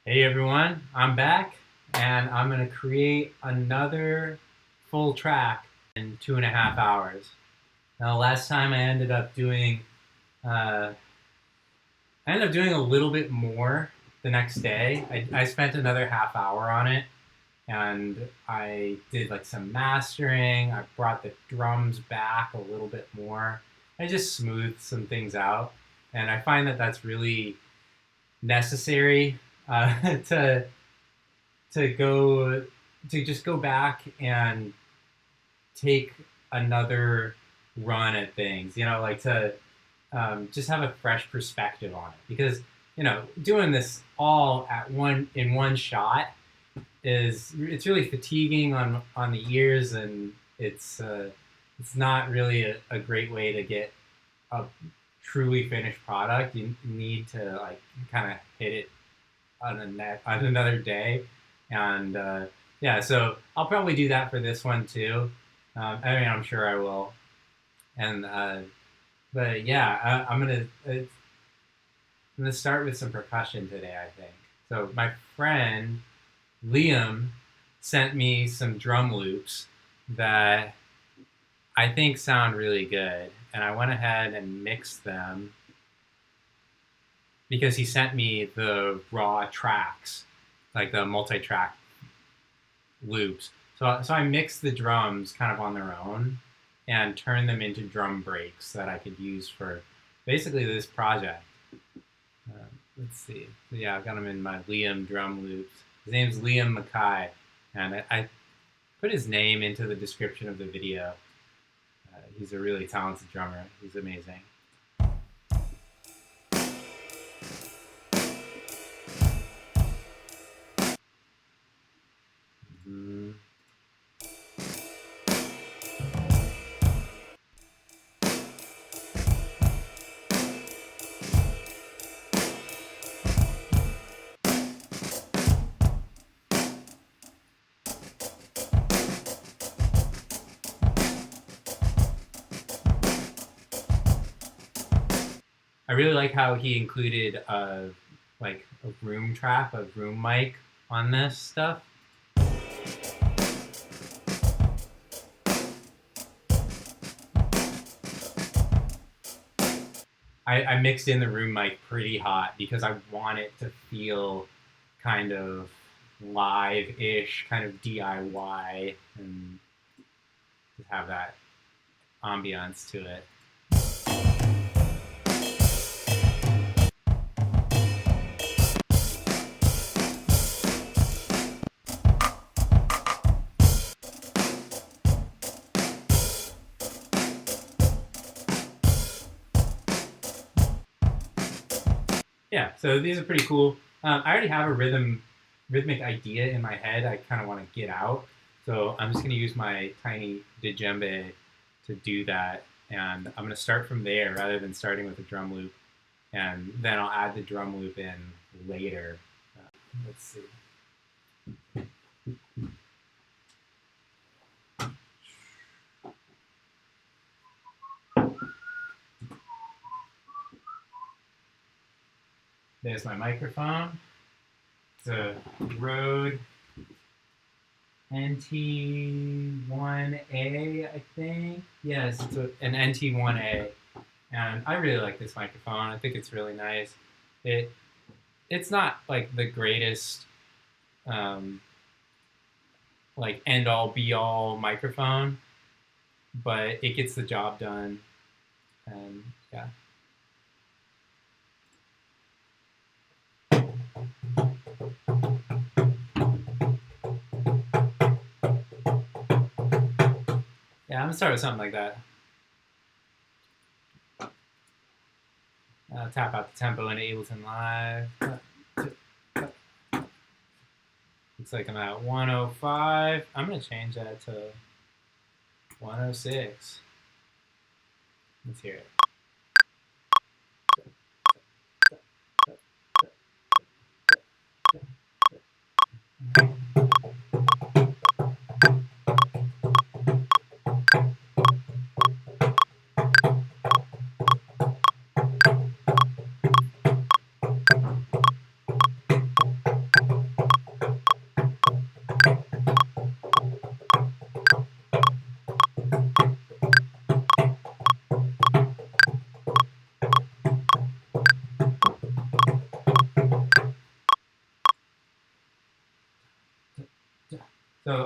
Hey everyone, I'm back and I'm going to create another full track in 2.5 hours. Now, last time uh, I ended up doing a little bit more the next day. I spent another half hour on it and I did like some mastering. I brought the drums back a little bit more. I just smoothed some things out. And I find that that's really necessary to to go to just go back and take another run at things. Like to just have a fresh perspective on it because doing this all at one shot it's really fatiguing on the ears, and it's not really a great way to get a truly finished product. You need to like kind of hit it on another day. And yeah, so I'll probably do that for this one too. I mean, I'm sure I will. And but yeah, I'm gonna start with some percussion today, I think. So my friend Liam sent me some drum loops that I think sound really good, and I went ahead and mixed them because he sent me the raw tracks, like the multi-track loops. So I mixed the drums kind of on their own and turned them into drum breaks that I could use for basically this project. Let's see. So yeah, I've got them in my Liam drum loops. His name's Liam Mckay, and I put his name into the description of the video. He's a really talented drummer. He's amazing. Mm-hmm. I really like how he included like a room trap, a room mic on this stuff. I mixed in the room mic pretty hot because I want it to feel kind of live-ish, kind of DIY, and just have that ambiance to it. Yeah, so these are pretty cool. I already have a rhythmic idea in my head I kind of want to get out. So I'm just going to use my tiny djembe to do that. And I'm going to start from there rather than starting with a drum loop. And then I'll add the drum loop in later. Let's see. There's my microphone. It's a Rode NT1A, I think. Yes, it's an NT1A. And I really like this microphone. I think it's really nice. It's not like the greatest like end all be all microphone, but it gets the job done. And yeah. Yeah, I'm gonna start with something like that. Tap out the tempo in Ableton Live. Looks like I'm at 105. I'm gonna change that to 106. Let's hear it.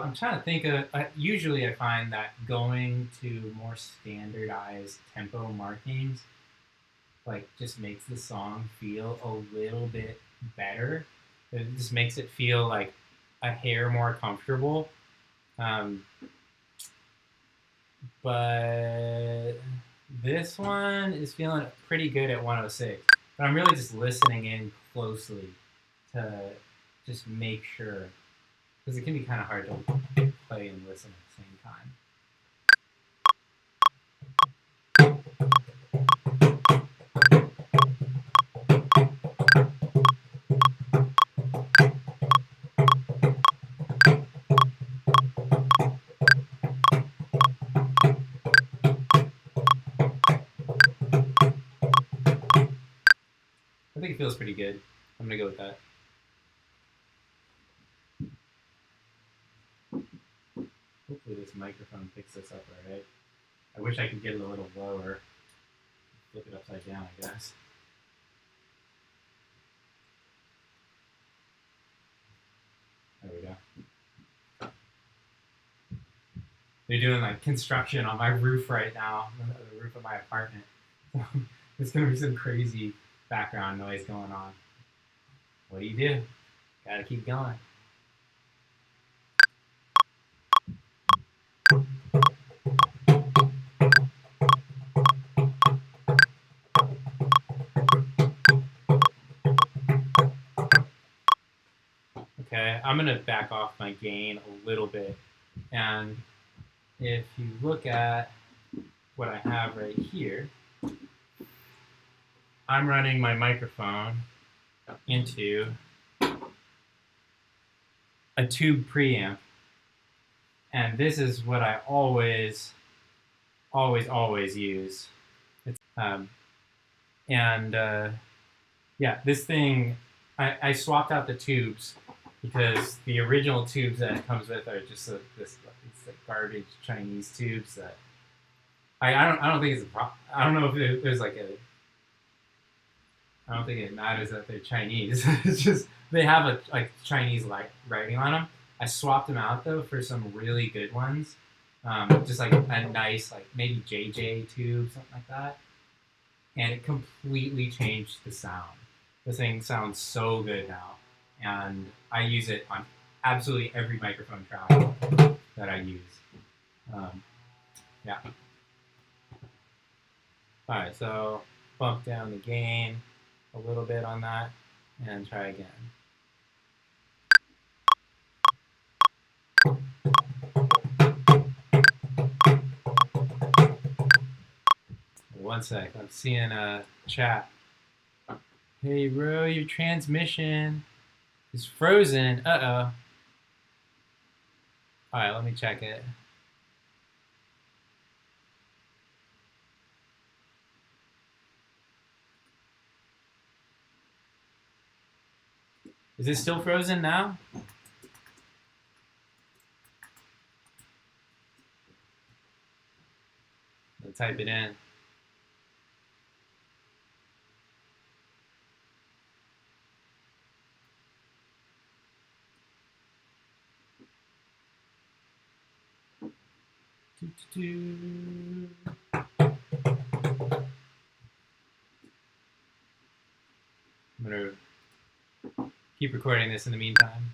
I'm trying to think of. Usually, I find that going to more standardized tempo markings like just makes the song feel a little bit better. It just makes it feel like a hair more comfortable. Um, but this one is feeling pretty good at 106. But I'm really just listening in closely to just make sure, because it can be kind of hard to play and listen at the same time. I think it feels pretty good. I'm gonna go with that. Hopefully this microphone picks this up all right. I wish I could get it a little lower. Flip it upside down, I guess. There we go. They're doing like construction on my roof right now, the roof of my apartment. There's gonna be some crazy background noise going on. What do? Gotta keep going. Okay, I'm gonna back off my gain a little bit. And if you look at what I have right here, I'm running my microphone into a tube preamp. And this is what I always use. It's, yeah, this thing, I swapped out the tubes because the original tubes that it comes with are just it's like garbage Chinese tubes that I don't think it's a problem. I don't know if there's like a. I don't think it matters that they're Chinese. It's just they have a like Chinese writing on them. I swapped them out though for some really good ones, just like a nice like maybe JJ tube, something like that, and it completely changed the sound. The thing sounds so good now, and I use it on absolutely every microphone track that I use. Yeah. All right, so bump down the gain a little bit on that, and try again. One sec, I'm seeing a chat. Hey, bro, your transmission is frozen. Uh-oh. All right, let me check it. Is it still frozen now? I'll type it in. I'm gonna keep recording this in the meantime.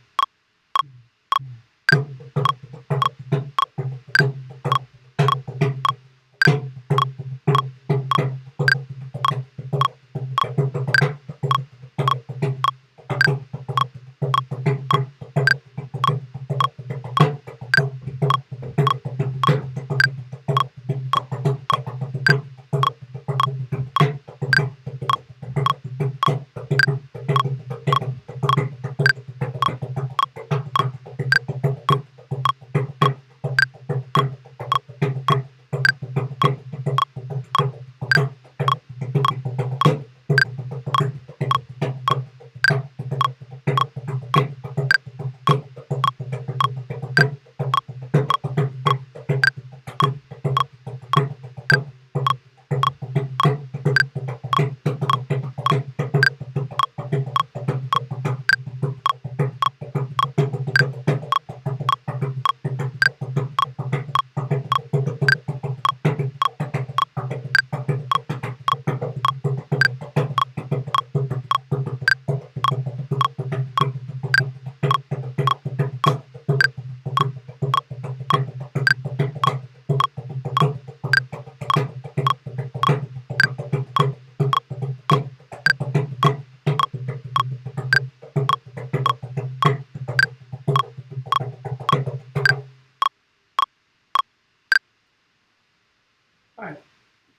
All right,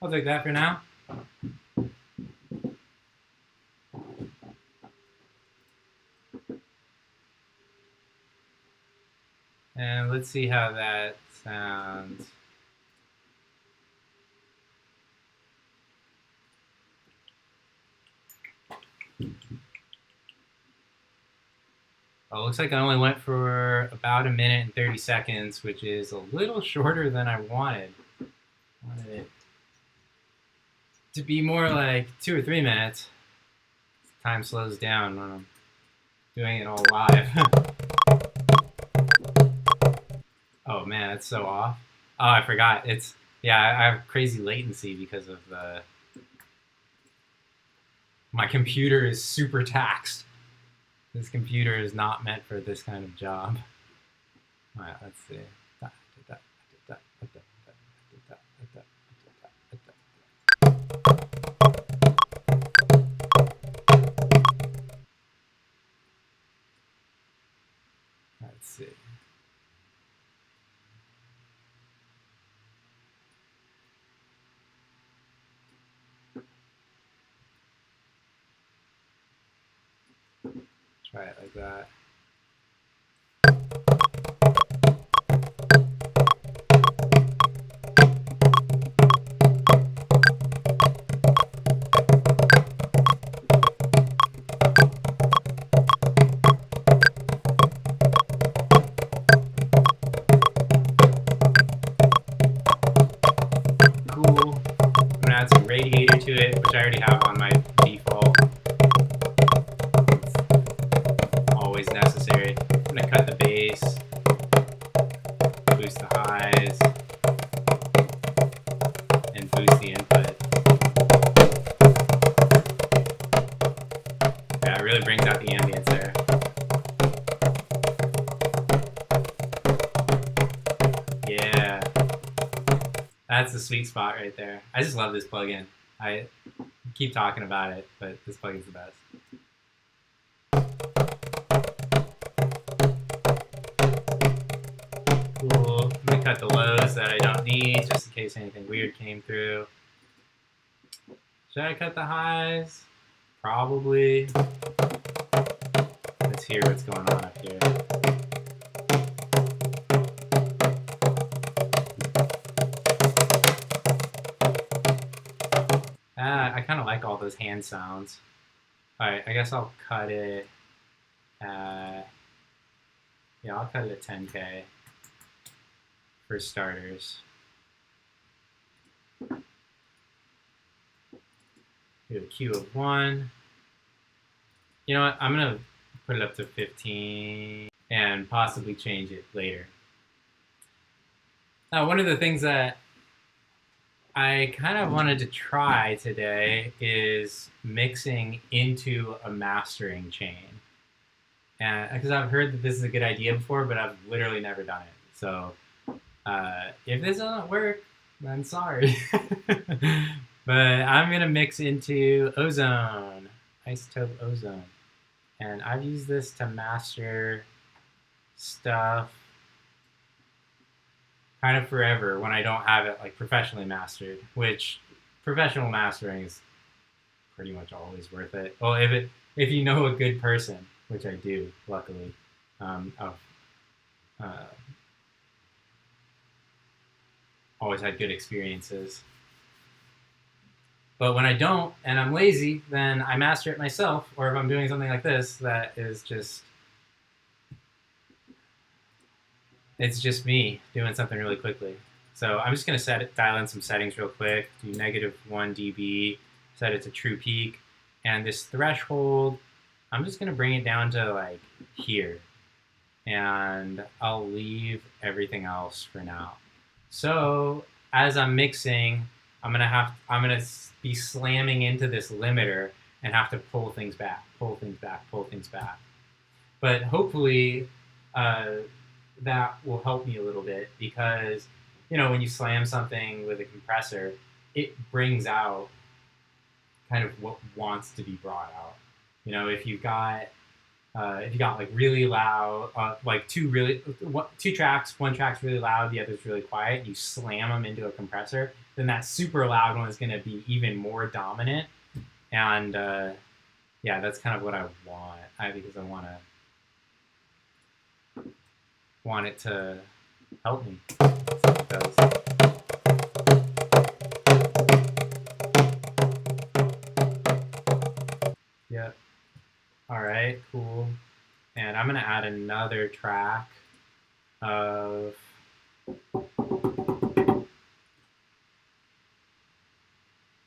I'll take that for now. And let's see how that sounds. Oh, looks like I only went for about 1 minute and 30 seconds, which is a little shorter than I wanted. I wanted it to be more like 2 or 3 minutes. Time slows down when I'm doing it all live. Oh man, it's so off. Oh, I forgot. I have crazy latency because of my computer is super taxed. This computer is not meant for this kind of job. All right, let's see. Let's see. Try it like that. Cool. I'm gonna add some radiator to it, which I already have on my default. It's always necessary. I'm gonna cut the bass, boost the highs, and boost the input. Yeah, it really brings out the ambience there. Yeah. That's the sweet spot right there. I just love this plugin. I keep talking about it, but this plugin's the best. Cool. I'm gonna cut the lows that I don't need, just in case anything weird came through. Should I cut the highs? Probably. Let's hear what's going on up here. I kind of like all those hand sounds. All right, I guess I'll cut it at, yeah, I'll cut it at 10K for starters. Do a Q of 1. You know what, I'm gonna put it up to 15 and possibly change it later. Now, one of the things that I kind of wanted to try today is mixing into a mastering chain. And because I've heard that this is a good idea before, but I've literally never done it. So if this doesn't work, I'm sorry. But I'm gonna mix into ozone, isotope ozone. And I've used this to master stuff kind of forever when I don't have it like professionally mastered, which professional mastering is pretty much always worth it. Well, if you know a good person, which I do, luckily, I've always had good experiences. But when I don't and I'm lazy, then I master it myself, or if I'm doing something like this that is just, it's just me doing something really quickly. So I'm just gonna dial in some settings real quick, do -1 dB, set it to true peak, and this threshold, I'm just gonna bring it down to like here, and I'll leave everything else for now. So as I'm mixing, I'm gonna be slamming into this limiter and have to pull things back, pull things back, pull things back. But hopefully that will help me a little bit, because you know, when you slam something with a compressor, it brings out kind of what wants to be brought out. You know, if you've got If you got like really loud, like two tracks, one track's really loud, the other's really quiet, you slam them into a compressor, then that super loud one is going to be even more dominant. And yeah, that's kind of what I want. Because I want it to help me. Yep. All right, cool. And I'm gonna add another track of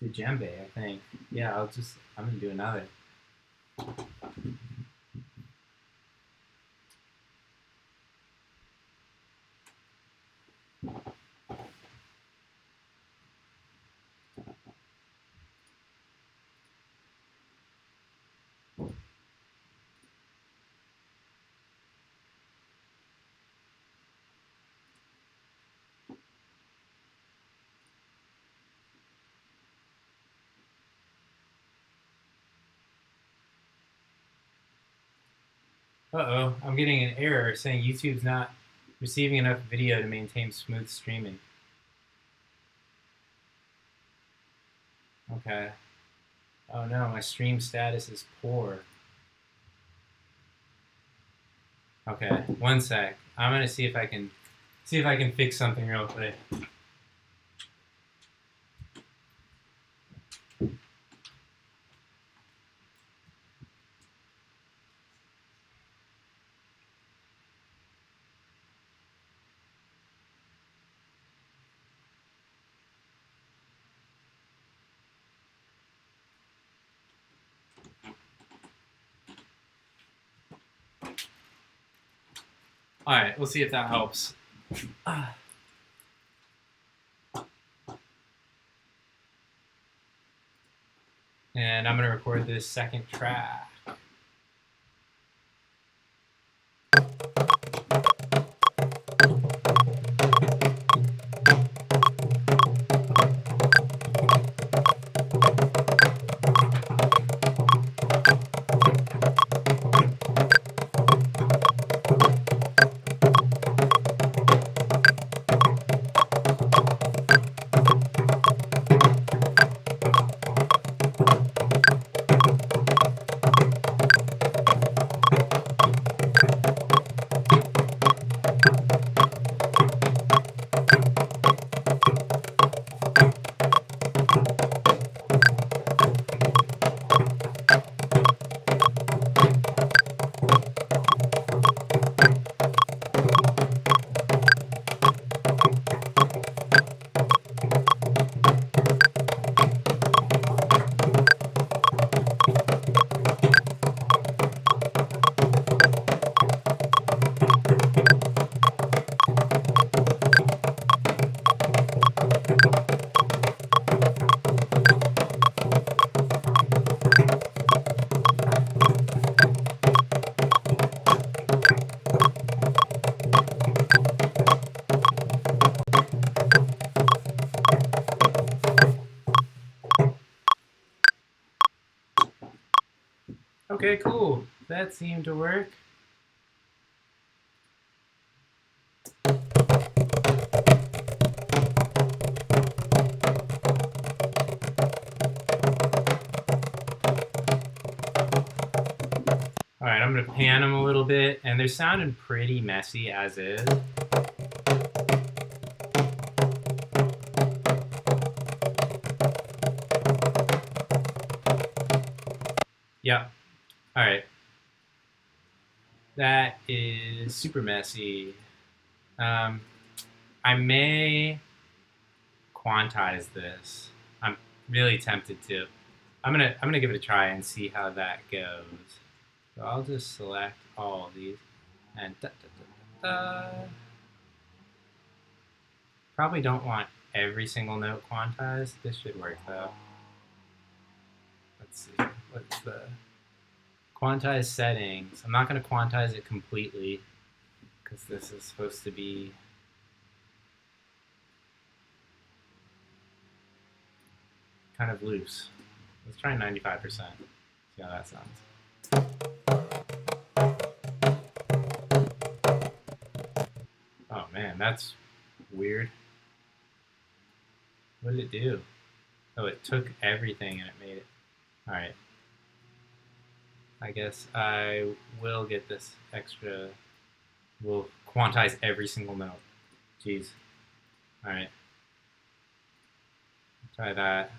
the djembe, I think. Yeah, I'm gonna do another. Uh-oh, I'm getting an error saying YouTube's not receiving enough video to maintain smooth streaming. Okay. Oh no, my stream status is poor. Okay, one sec. I'm gonna see if I can fix something real quick. All right, we'll see if that helps. And I'm gonna record this second track. Okay, cool. That seemed to work. All right, I'm gonna pan them a little bit, and they're sounding pretty messy as is. Yep. All right. That is super messy. I may quantize this. I'm really tempted to. I'm gonna give it a try and see how that goes. So I'll just select all of these and probably don't want every single note quantized. This should work though. Let's see. What's the quantize settings? I'm not going to quantize it completely because this is supposed to be kind of loose. Let's try 95%. See how that sounds. Man, that's weird. What did it do? Oh, it took everything and it made it. Alright. I guess I will get this extra. We'll quantize every single note. Jeez. Alright. Try that.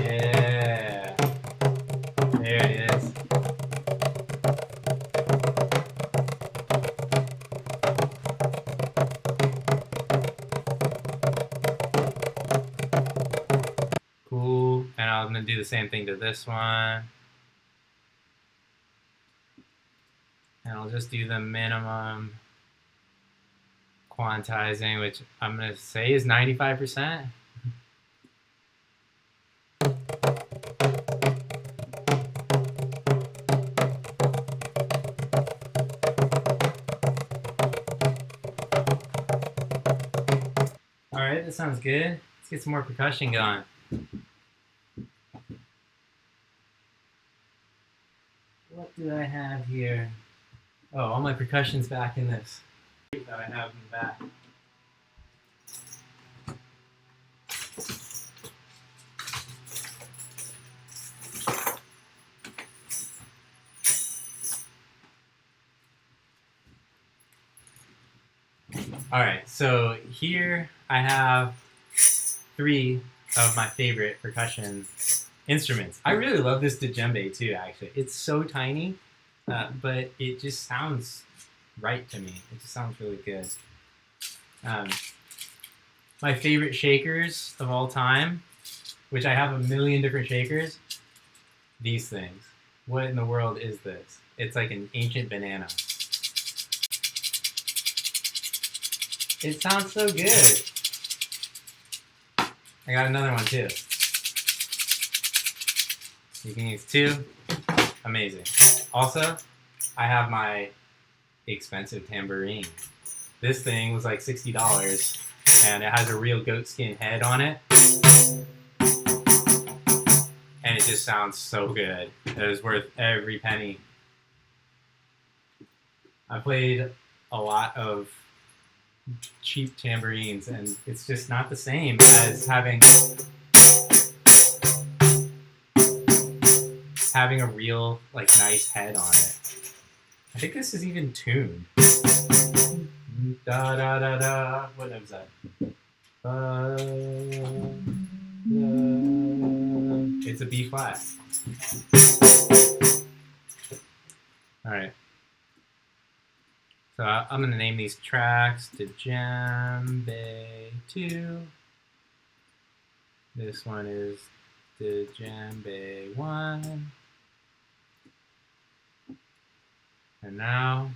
Yeah. There it is. Cool. And I'm going to do the same thing to this one. And I'll just do the minimum quantizing, which I'm going to say is 95%. Alright, that sounds good. Let's get some more percussion going. What do I have here? Oh, all my percussion's back in this that I have in the back. Alright, so here I have 3 of my favorite percussion instruments. I really love this djembe too, actually. It's so tiny, but it just sounds right to me. It just sounds really good. My favorite shakers of all time, which I have a million different shakers, these things. What in the world is this? It's like an ancient banana. It sounds so good. I got another one too. You can use 2. Amazing. Also, I have my expensive tambourine. This thing was like $60 and it has a real goatskin head on it. And it just sounds so good. It was worth every penny. I played a lot of cheap tambourines and it's just not the same as having a real like nice head on it. I think this is even tuned. Da da da da. What was that? It's a B flat. All right. So I'm going to name these tracks Djembe 2. This one is Djembe 1. And now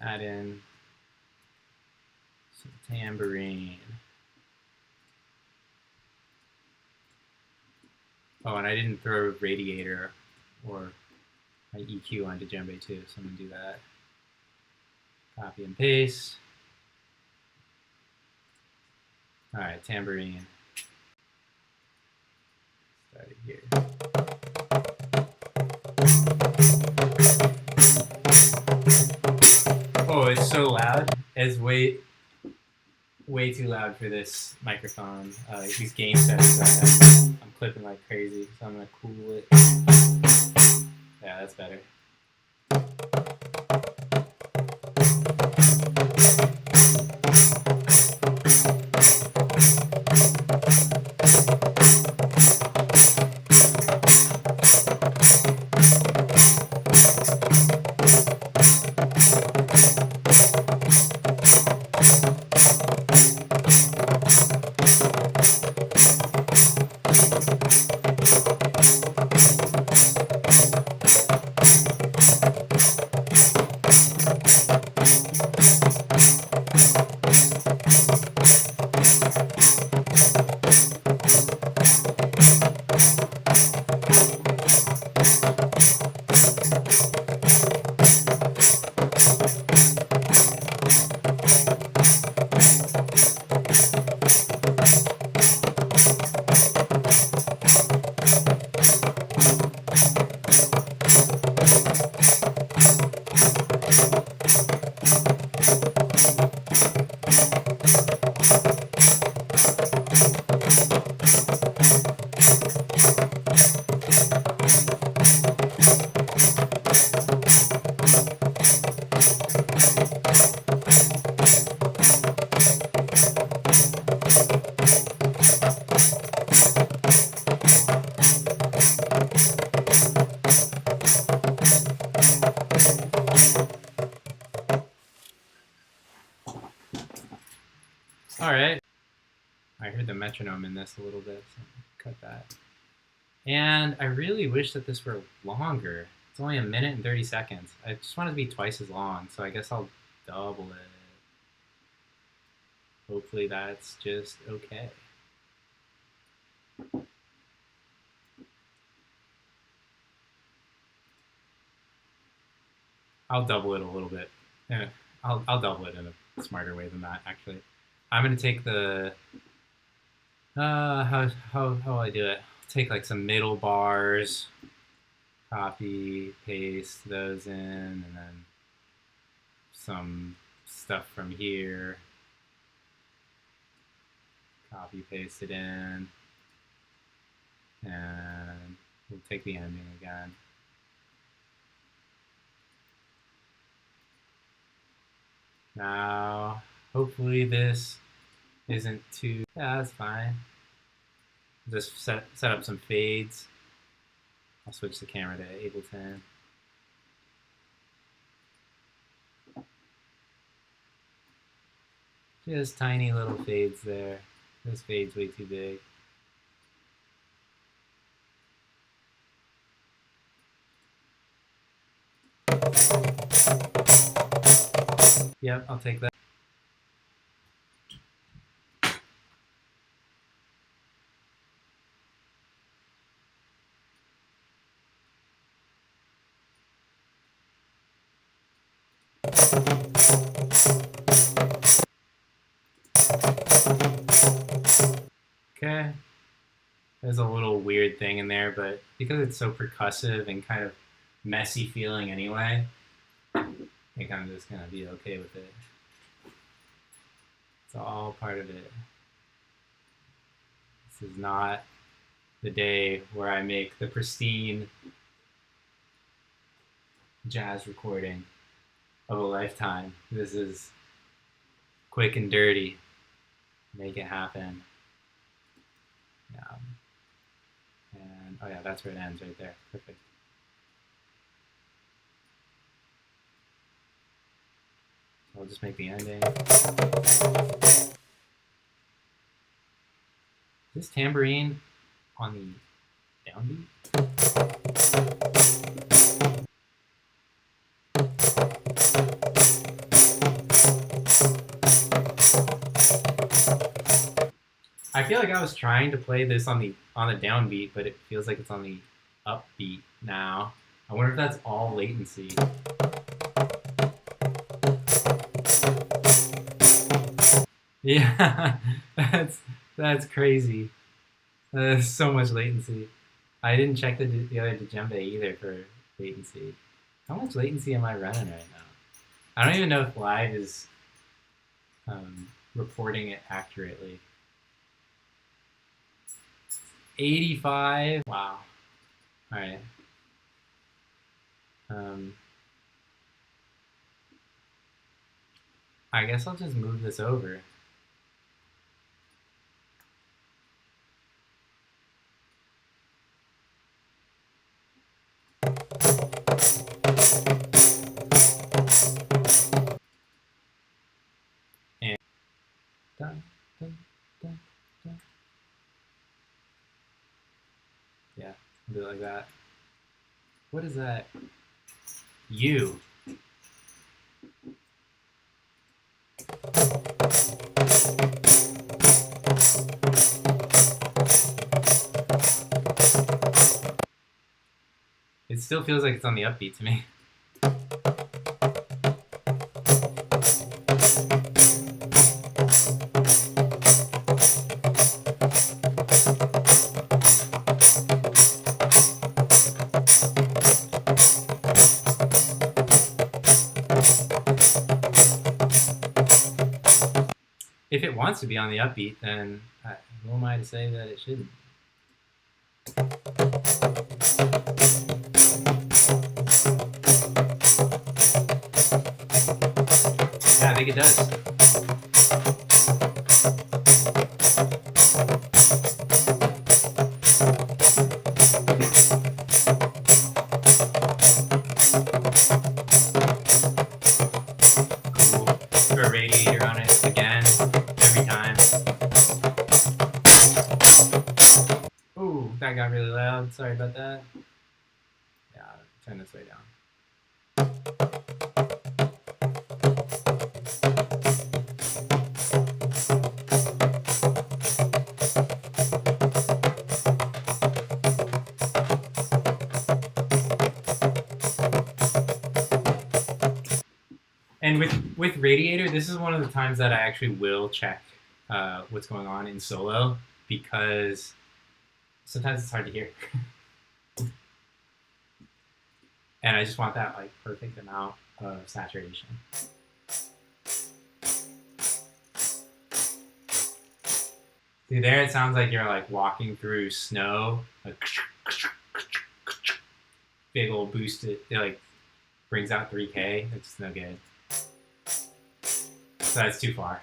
add in some tambourine. Oh, and I didn't throw a radiator or my EQ onto djembe 2, so I'm going to do that. Copy and paste. All right, tambourine. Start it here. Oh, it's so loud. It's way too loud for this microphone. These gain settings I have, I'm clipping like crazy, so I'm gonna cool it. Yeah, that's better. Alright. I heard the metronome in this a little bit, so cut that. And I really wish that this were longer. It's only 1 minute and 30 seconds. I just want it to be twice as long, so I guess I'll double it. Hopefully that's just okay. I'll double it a little bit. I'll double it in a smarter way than that, actually. I'm gonna take the how will I do it? I'll take like some middle bars, copy, paste those in, and then some stuff from here, copy, paste it in, and we'll take the ending again. Now, hopefully this isn't too, yeah, that's fine. Just set up some fades. I'll switch the camera to Ableton. Just tiny little fades there. This fade's way too big. Yep, I'll take that. Okay. There's a little weird thing in there, but because it's so percussive and kind of messy feeling anyway, I think I'm just gonna be okay with it. It's all part of it. This is not the day where I make the pristine jazz recording of a lifetime. This is quick and dirty. Make it happen. And oh yeah, that's where it ends right there. Perfect. So I'll just make the ending. Is this tambourine on the downbeat? I feel like I was trying to play this on the downbeat, but it feels like it's on the upbeat now. I wonder if that's all latency. Yeah, that's crazy. There's so much latency. I didn't check the other djembe either for latency. How much latency am I running right now? I don't even know if live is reporting it accurately. 85. Wow. All right. I guess I'll just move this over. And dun, dun, dun, dun. Yeah, I'll do it like that. What is that? You. It still feels like it's on the upbeat to me. If it wants to be on the upbeat, then who am I to say that it shouldn't? Yeah, I think it does. Cool. Throw a radiator on it again, every time. probably got really loud. Sorry about that. Yeah, turn this way down. And with Radiator, this is one of the times that I actually will check what's going on in solo, because sometimes it's hard to hear. And I just want that like perfect amount of saturation. See, there it sounds like you're like walking through snow, like big old boost. It like brings out 3K. It's no good. So that's too far.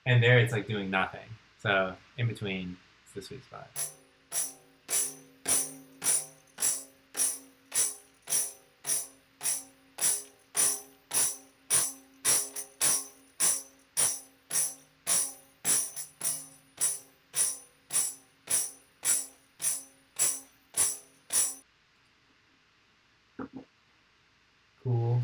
And there it's like doing nothing. So in between, it's the sweet spot. Cool.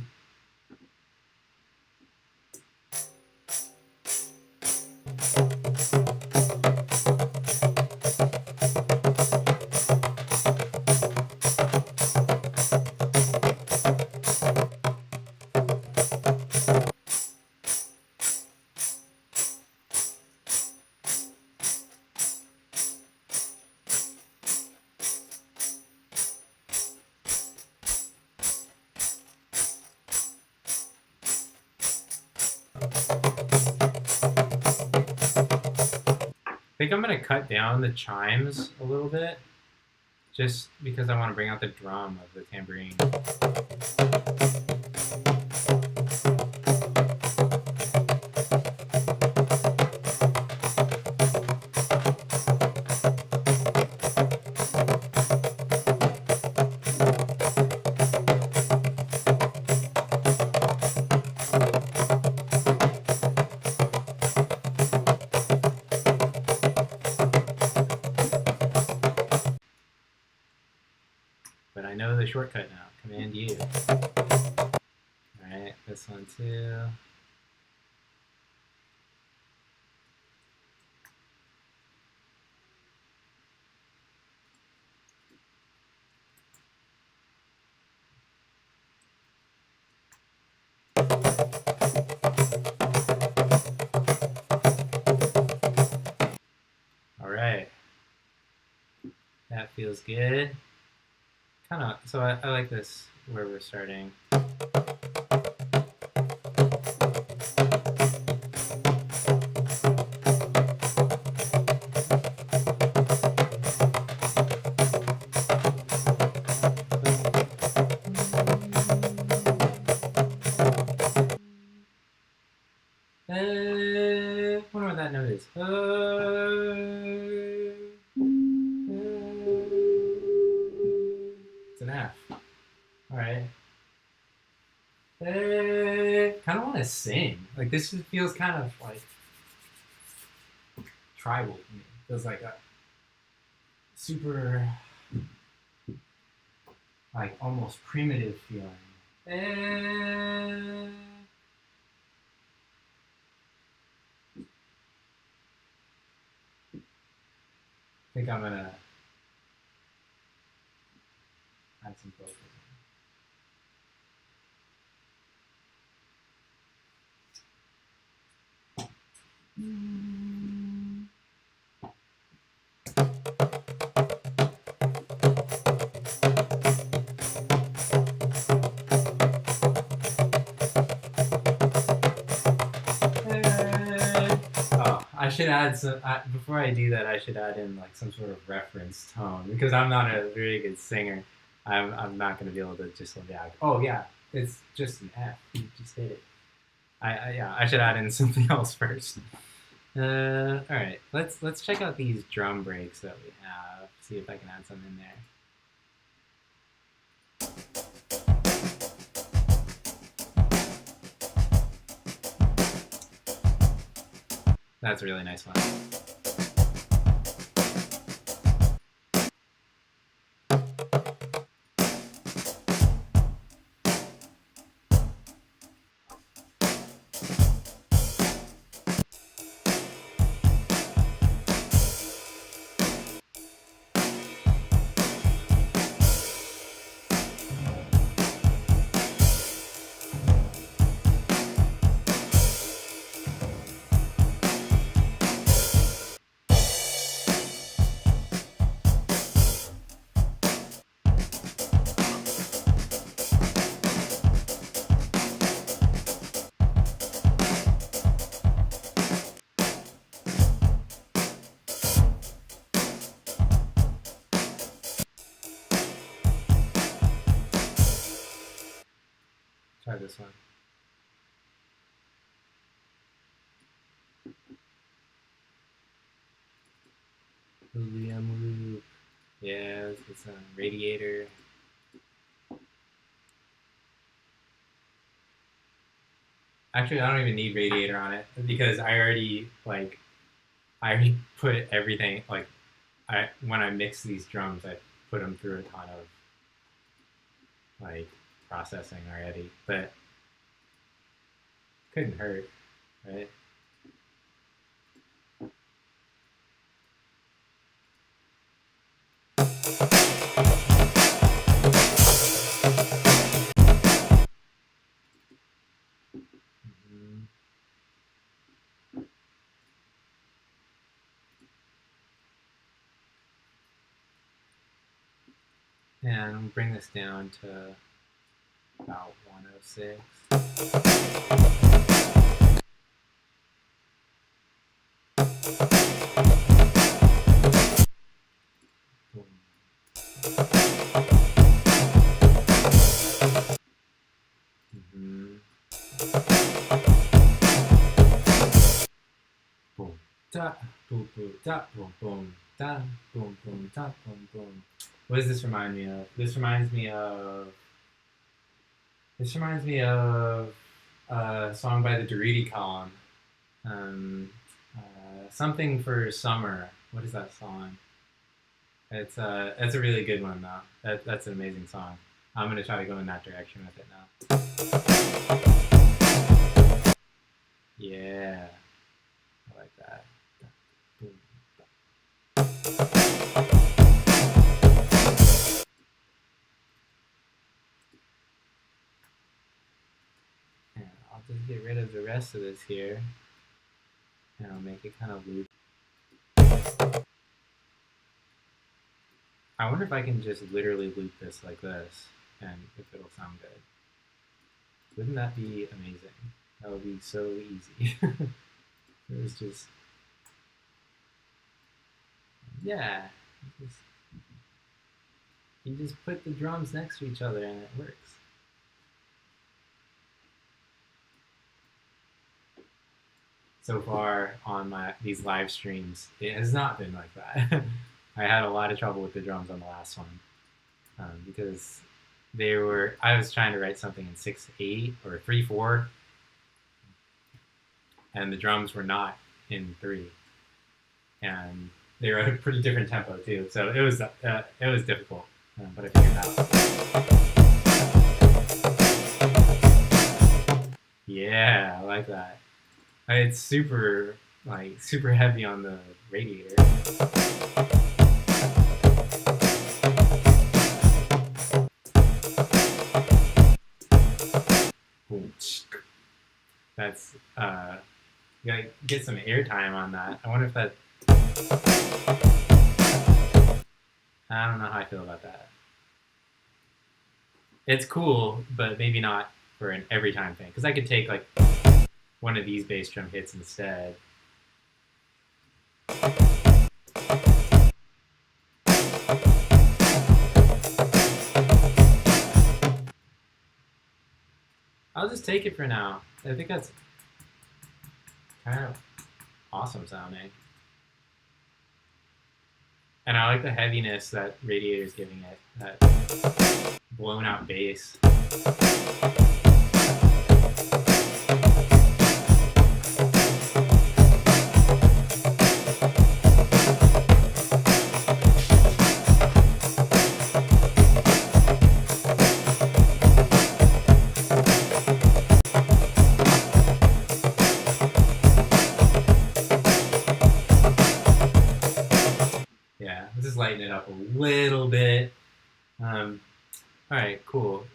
I think I'm going to cut down the chimes a little bit, just because I want to bring out the drum of the tambourine. But I know the shortcut now. Command U. Alright, this one too. Alright. That feels good. Kind of, so I like this where we're starting. I wonder what that note is. It's an F. Alright. Kind of want to sing. Like, this feels kind of like tribal to me. It feels like a super, like, almost primitive feeling. I think I'm gonna add some focus. I should add some, before I do that, I should add in like some sort of reference tone, because I'm not a very good singer. I'm not going to be able to just like, oh yeah, it's just an F. You just hit it. Yeah, I should add in something else first. All right, let's check out these drum breaks that we have. See if I can add some in there. That's a really nice one. Try this one. Liam Mckay. Yeah, it's a radiator. Actually, I don't even need radiator on it because I already put everything when I mix these drums, I put them through a ton of like processing already, but couldn't hurt, right? And bring this down to about 106. Boom. Boom. Da, boom, boom, da, boom, boom, da, boom, boom, da, boom, boom. What does this remind me of? This reminds me of a song by the Doriti Column. Something for Summer. What is that song? It's a really good one though. That's an amazing song. I'm gonna try to go in that direction with it now. Yeah, I like that. And I'll just get rid of the rest of this here, and I'll make it kind of loop. I wonder if I can just literally loop this like this, and if it'll sound good. Wouldn't that be amazing? That would be so easy. It was just, yeah. You just put the drums next to each other and it works. So far on these live streams, it has not been like that. I had a lot of trouble with the drums on the last one because I was trying to write something in 6/8 or 3/4, and the drums were not in 3, and they were at a pretty different tempo too. So it was difficult, but I figured it out. Yeah, I like that. It's super heavy on the radiator. That's you gotta get some airtime on that. I wonder if that. I don't know how I feel about that. It's cool, but maybe not for an every time thing. Because I could take like one of these bass drum hits instead. I'll just take it for now. I think that's kind of awesome sounding. And I like the heaviness that Radiator's giving it, that blown out bass.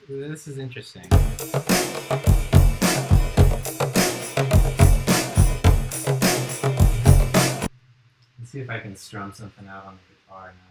this is interesting. Let's see if I can strum something out on the guitar now.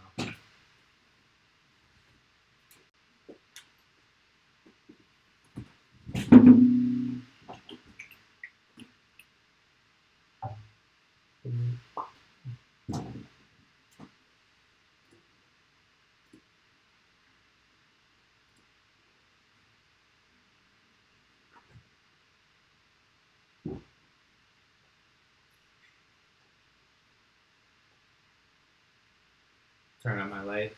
Turn on my light.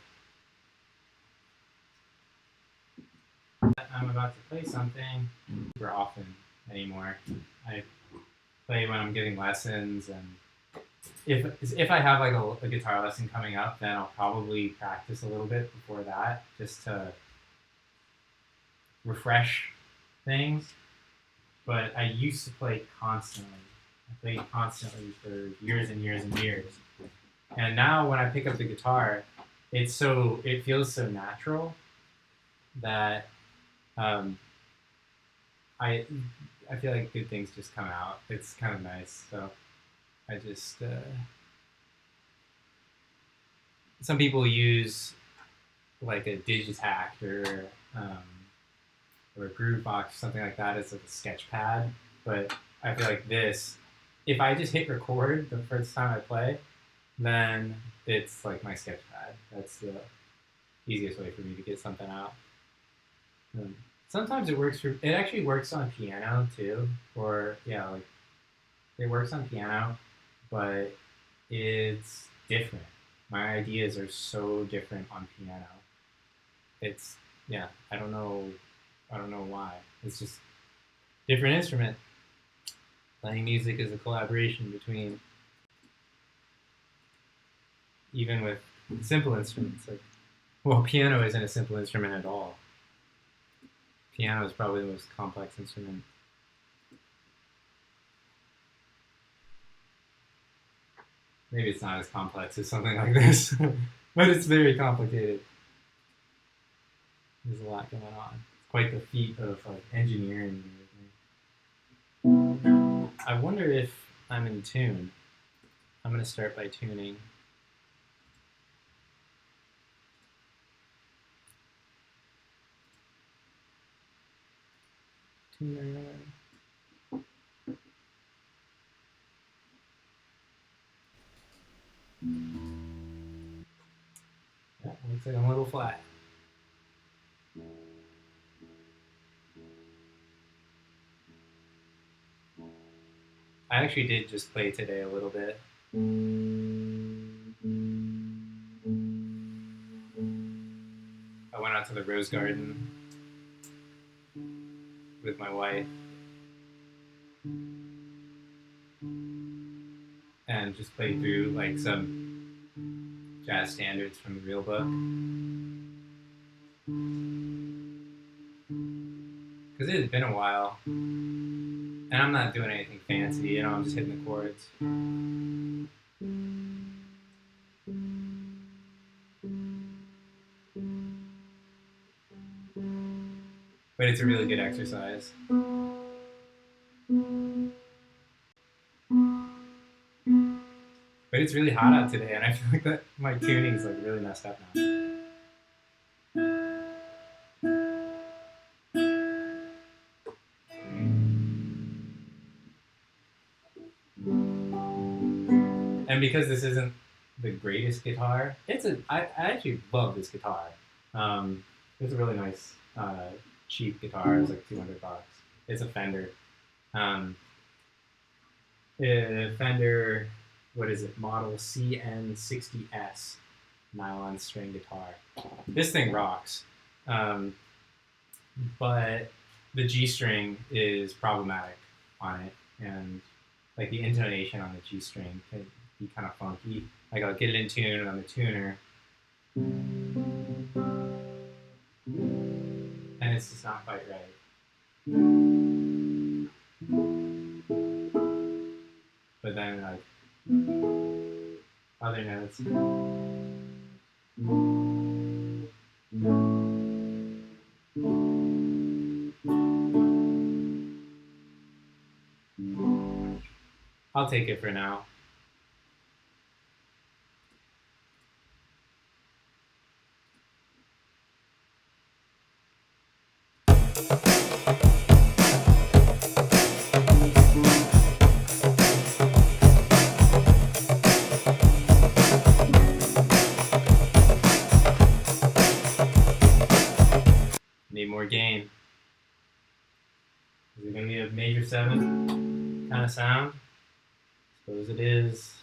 I'm about to play something super often anymore. I play when I'm getting lessons, and if I have like a guitar lesson coming up, then I'll probably practice a little bit before that, just to refresh things. But I used to play constantly. I played constantly for years and years and years. And now when I pick up the guitar, it feels so natural that I feel like good things just come out. It's kind of nice. So I just some people use like a Digitact or a Groove Box or something like that as like a sketch pad. But I feel like this, if I just hit record the first time I play, then it's like my sketch pad. That's the easiest way for me to get something out. Sometimes it actually works on piano too, like it works on piano, but it's different. My ideas are so different on piano. I don't know why. It's just different instrument. Playing music is a collaboration between, even with simple instruments. Piano isn't a simple instrument at all. Piano is probably the most complex instrument. Maybe it's not as complex as something like this, but it's very complicated. There's a lot going on. It's quite the feat of like engineering. I wonder if I'm in tune. I'm going to start by tuning. Tuner. Yeah, looks like I'm a little flat. I actually did just play today a little bit. I went out to the rose garden with my wife and just played through like some jazz standards from the real book. Because it had been a while, and I'm not doing anything fancy, I'm just hitting the chords. But it's a really good exercise. But it's really hot out today, and I feel like that my tuning's like really messed up now. And because this isn't the greatest guitar, I actually love this guitar. It's a really nice, cheap guitar. It's like $200. It's a Fender. Fender, what is it? Model CN60S nylon string guitar. This thing rocks, but the G string is problematic on it, and like the intonation on the G string can be kind of funky. Like I'll get it in tune on the tuner, and it's just not quite right. But then like other notes. I'll take it for now. Need more gain. Is it going to be a major 7 kind of sound? Suppose it is.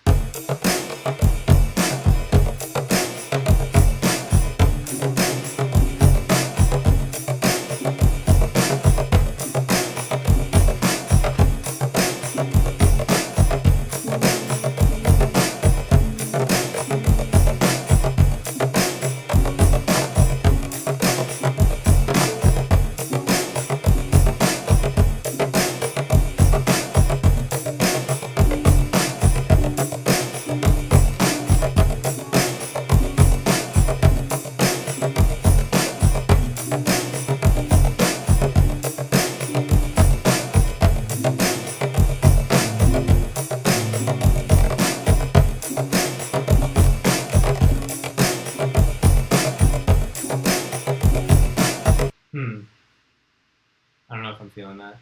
I don't know if I'm feeling that.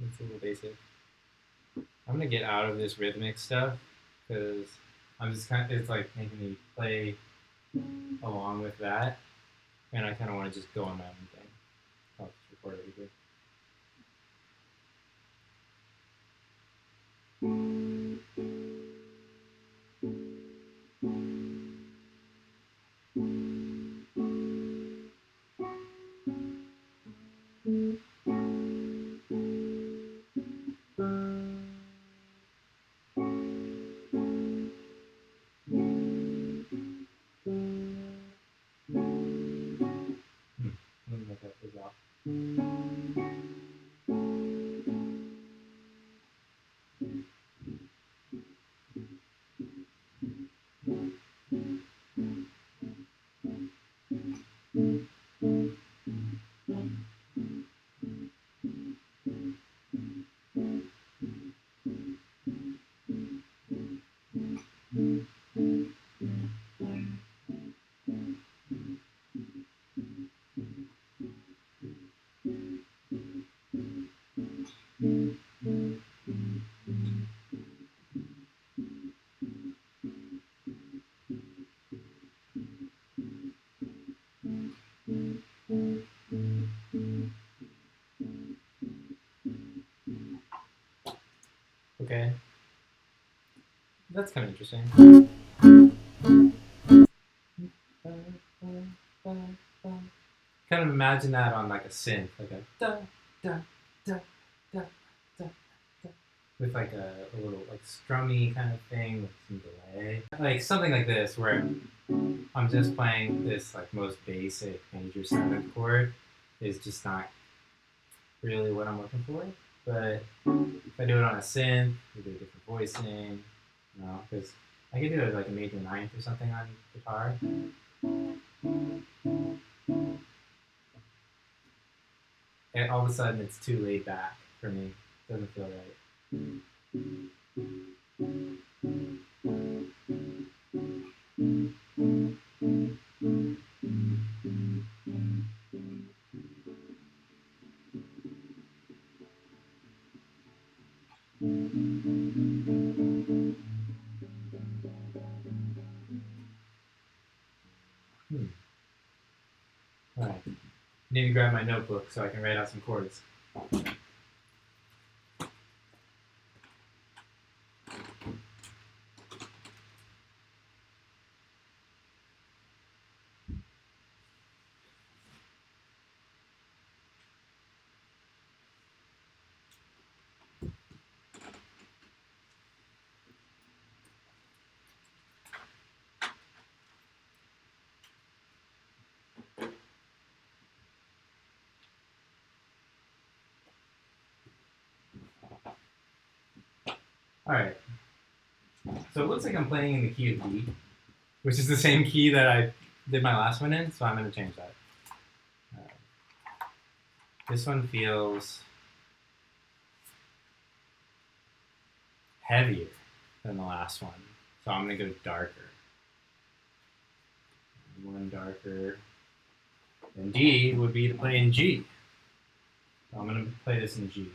It's a little basic. I'm gonna get out of this rhythmic stuff because I'm just kind of, it's like making me play along with that, and I kind of want to just go on my own thing. I'll just record it again. Let me make that goes off. Okay, that's kind of interesting. Kind of imagine that on like a synth, like a da da da da da da, with like a little like strummy kind of thing with some delay, like something like this, where I'm just playing this like most basic major 7th chord is just not really what I'm looking for. But if I do it on a synth, we do a different voicing, you know, because I could do it like a major 9th or something on guitar. And all of a sudden, it's too laid back for me. It doesn't feel right. All right. Need to grab my notebook so I can write out some chords. All right. So it looks like I'm playing in the key of D, which is the same key that I did my last one in, so I'm going to change that. This one feels heavier than the last one. So I'm going to go darker. One darker than D would be to play in G. So I'm going to play this in G.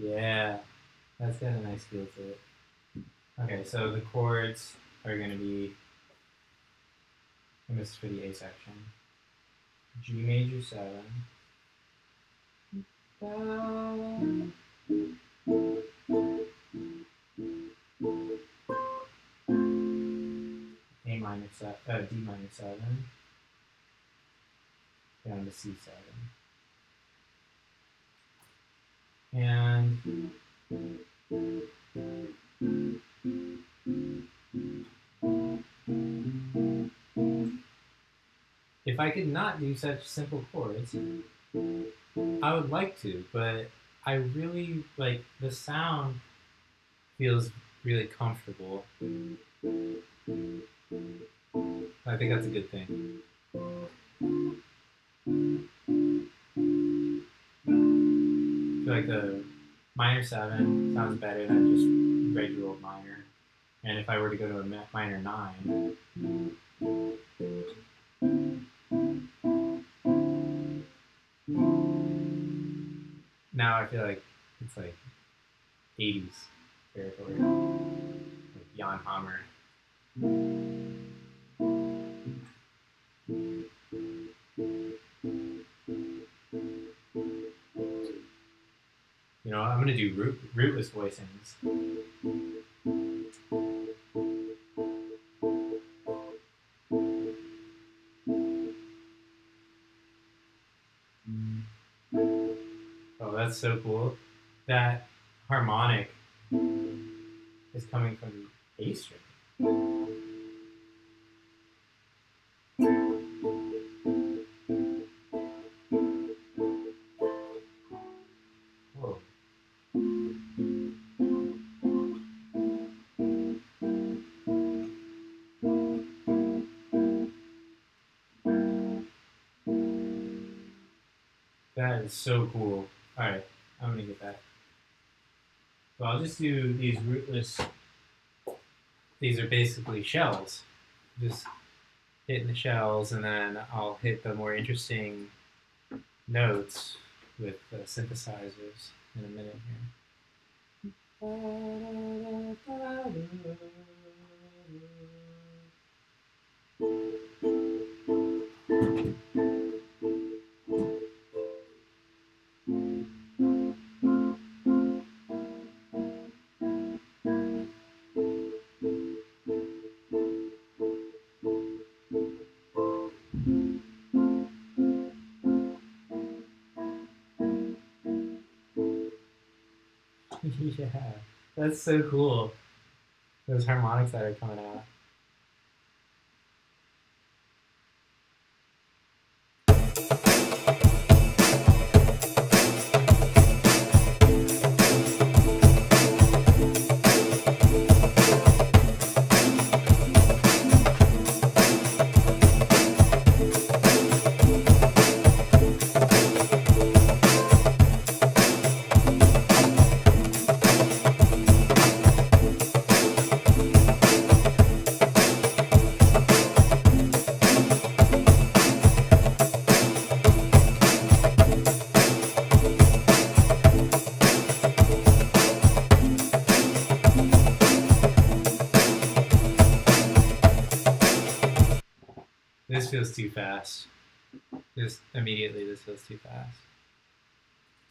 Yeah, that's got a nice feel to it. Okay, so the chords are going to be, and this is for the A section, G major 7, A minor 7, D minor 7, down to C7. And if I could not do such simple chords, I would like to, but I really, like, the sound feels really comfortable. I think that's a good thing. I feel like the minor 7 sounds better than just regular old minor. And if I were to go to a minor 9, now I feel like it's like 80s territory, like Jan Hammer. You know, I'm gonna do rootless voicings. Oh, that's so cool. That harmonic is coming from the A string. Whoa. That is so cool. Alright, I'm gonna get that. So I'll just do these rootless, these are basically shells. Just hitting the shells, and then I'll hit the more interesting notes with the synthesizers in a minute here. Yeah, that's so cool. Those harmonics that are coming out. This feels too fast. Just immediately, this feels too fast.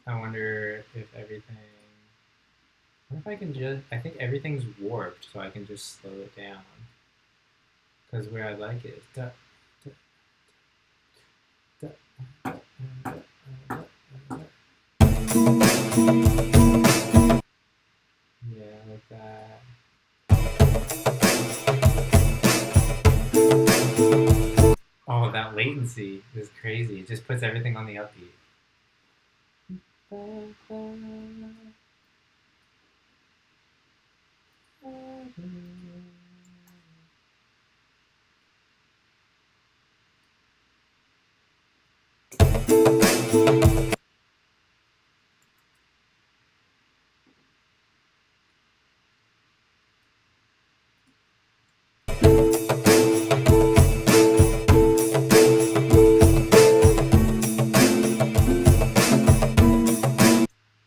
I wonder if everything. What if I can just? I think everything's warped, so I can just slow it down. Because where I like it is yeah, like that. latency is crazy. It just puts everything on the upbeat.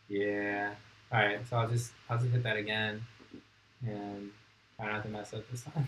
Yeah. All right. So I'll just hit that again, and try not to mess up this time.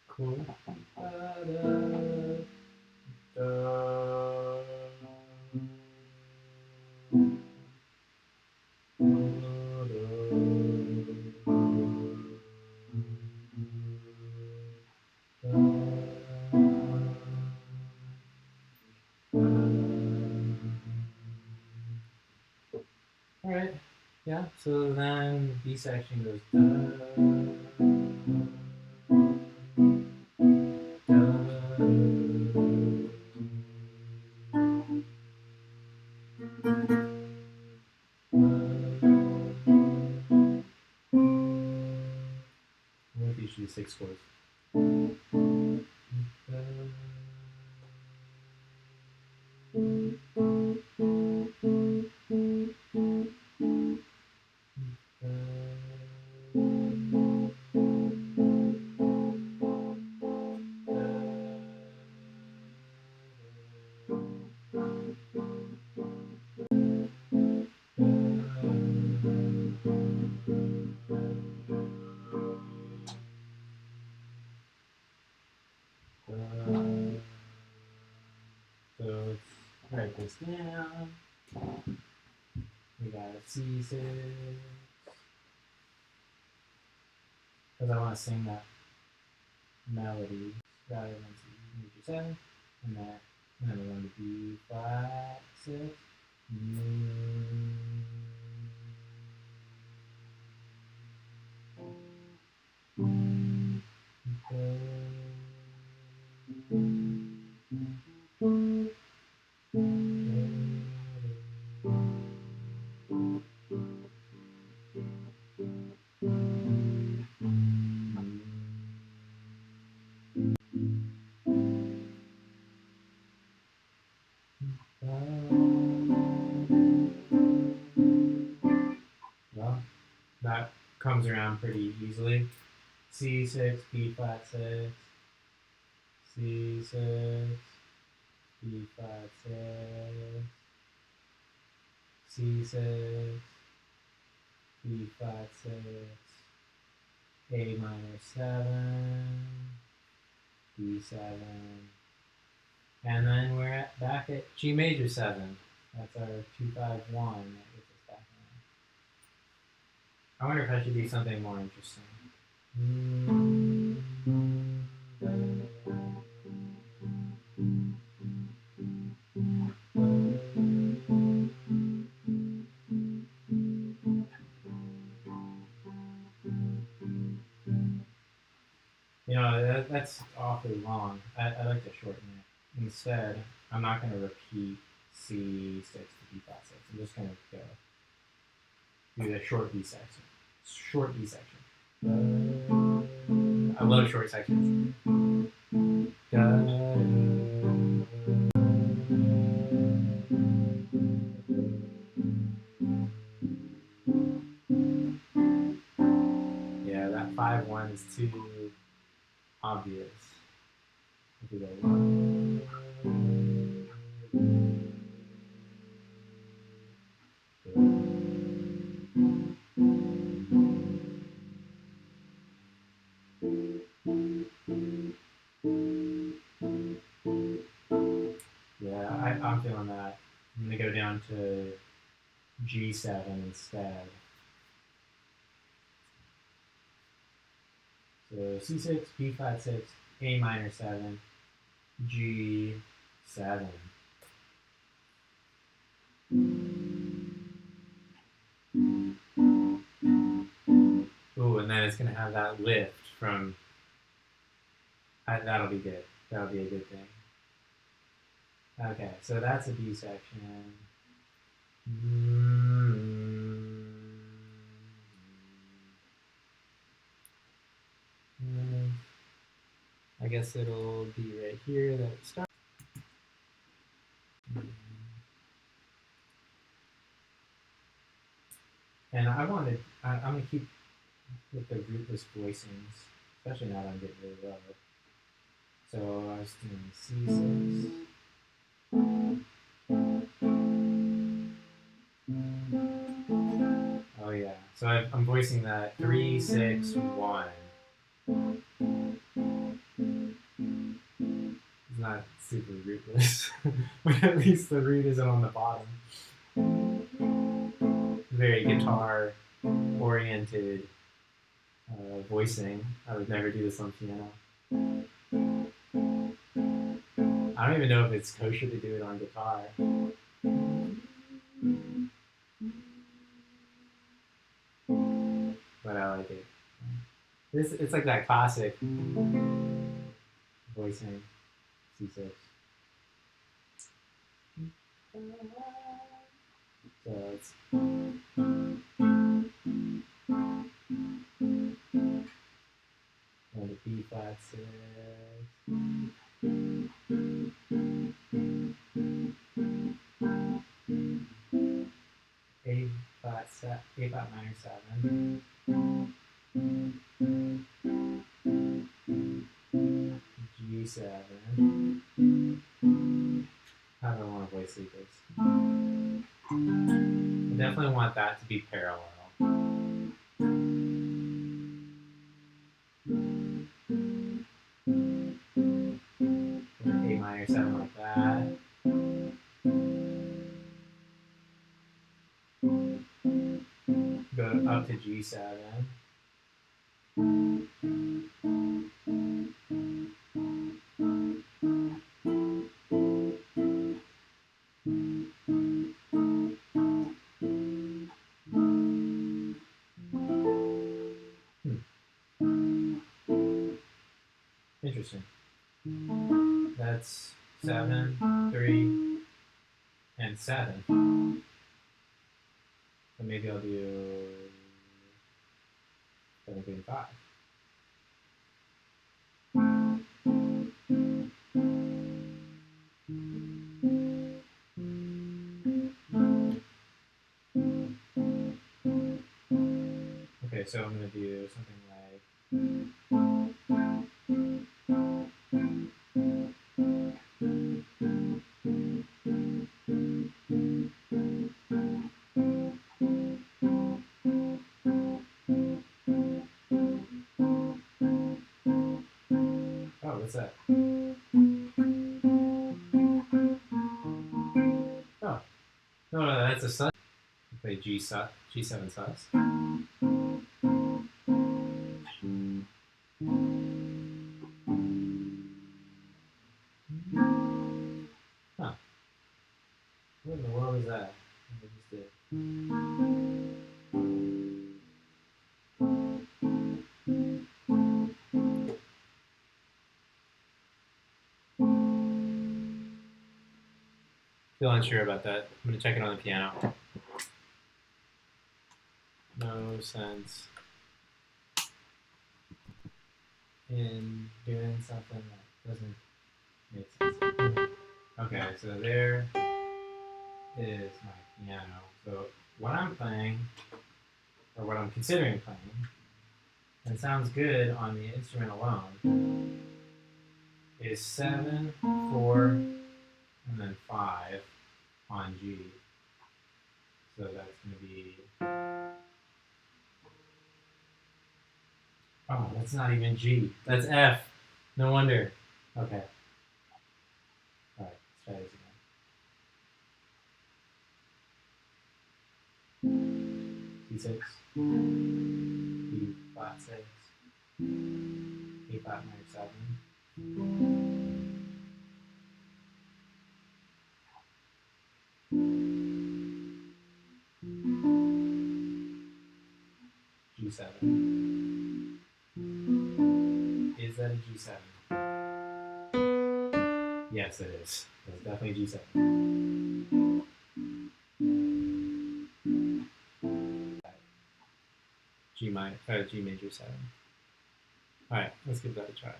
Cool. All right. Yeah. So then the B section goes What these should be 6 chords. So let's write this down. We got a C6. Because I want to sing that melody rather than C major 7. And then we're going to B flat 6. Well, that comes around pretty easily. C6, B flat 6, C6, B flat 6, C6, B flat 6, A minor 7, B7, and then we're back at G major 7. That's our 2-5-1 that gets us back in. I wonder if I should do something more interesting. You know, that's awfully long. I like to shorten it. Instead, I'm not going to repeat C6 to B flat 6. I'm just going to go do the short B section. Short B section. I love short sections. Yeah, that 5-1 is too obvious. If we go 1, feeling that. I'm gonna go down to G7 instead. So C6, B flat 6, A minor 7, G7. Ooh, and then it's gonna have that lift from. That'll be good. That'll be a good thing. Okay, so that's a B section. I guess it'll be right here that it starts. And I'm gonna keep with the rootless voicings, especially now that I'm getting really low. So I was doing C6. Oh yeah. So I'm voicing that 3, 6, 1. It's not super rootless, but at least the root isn't on the bottom. Very guitar oriented voicing. I would never do this on piano. I don't even know if it's kosher to do it on guitar. But I like it. It's like that classic voicing C6. So it's and the B flat 6. A flat minor 7. G7. How do I want to voice sleepers? I definitely want that to be parallel. A minor 7 like that. Go up to G7. Interesting. That's 7, 3, and 7. So maybe I'll do 7, 3, and 5. Okay, so I'm going to do something like. Oh, what's that? Oh, no, that's a sus. Play G7 sus. Huh. What in the world is that? I just did. Feel unsure about that. I'm going to check it on the piano. No sense in doing something that doesn't make sense. Okay, so there is my piano. So what I'm playing, or what I'm considering playing, and it sounds good on the instrument alone, is 7, 4, and then 5 on G. So that's going to be. Oh, that's not even G. That's F. No wonder. Okay. All right, let's try this again. D6, E flat 6, A flat minor 7, G7. Is that a G7? Yes, it is. It's definitely G7. G major 7. All right, let's give that a try.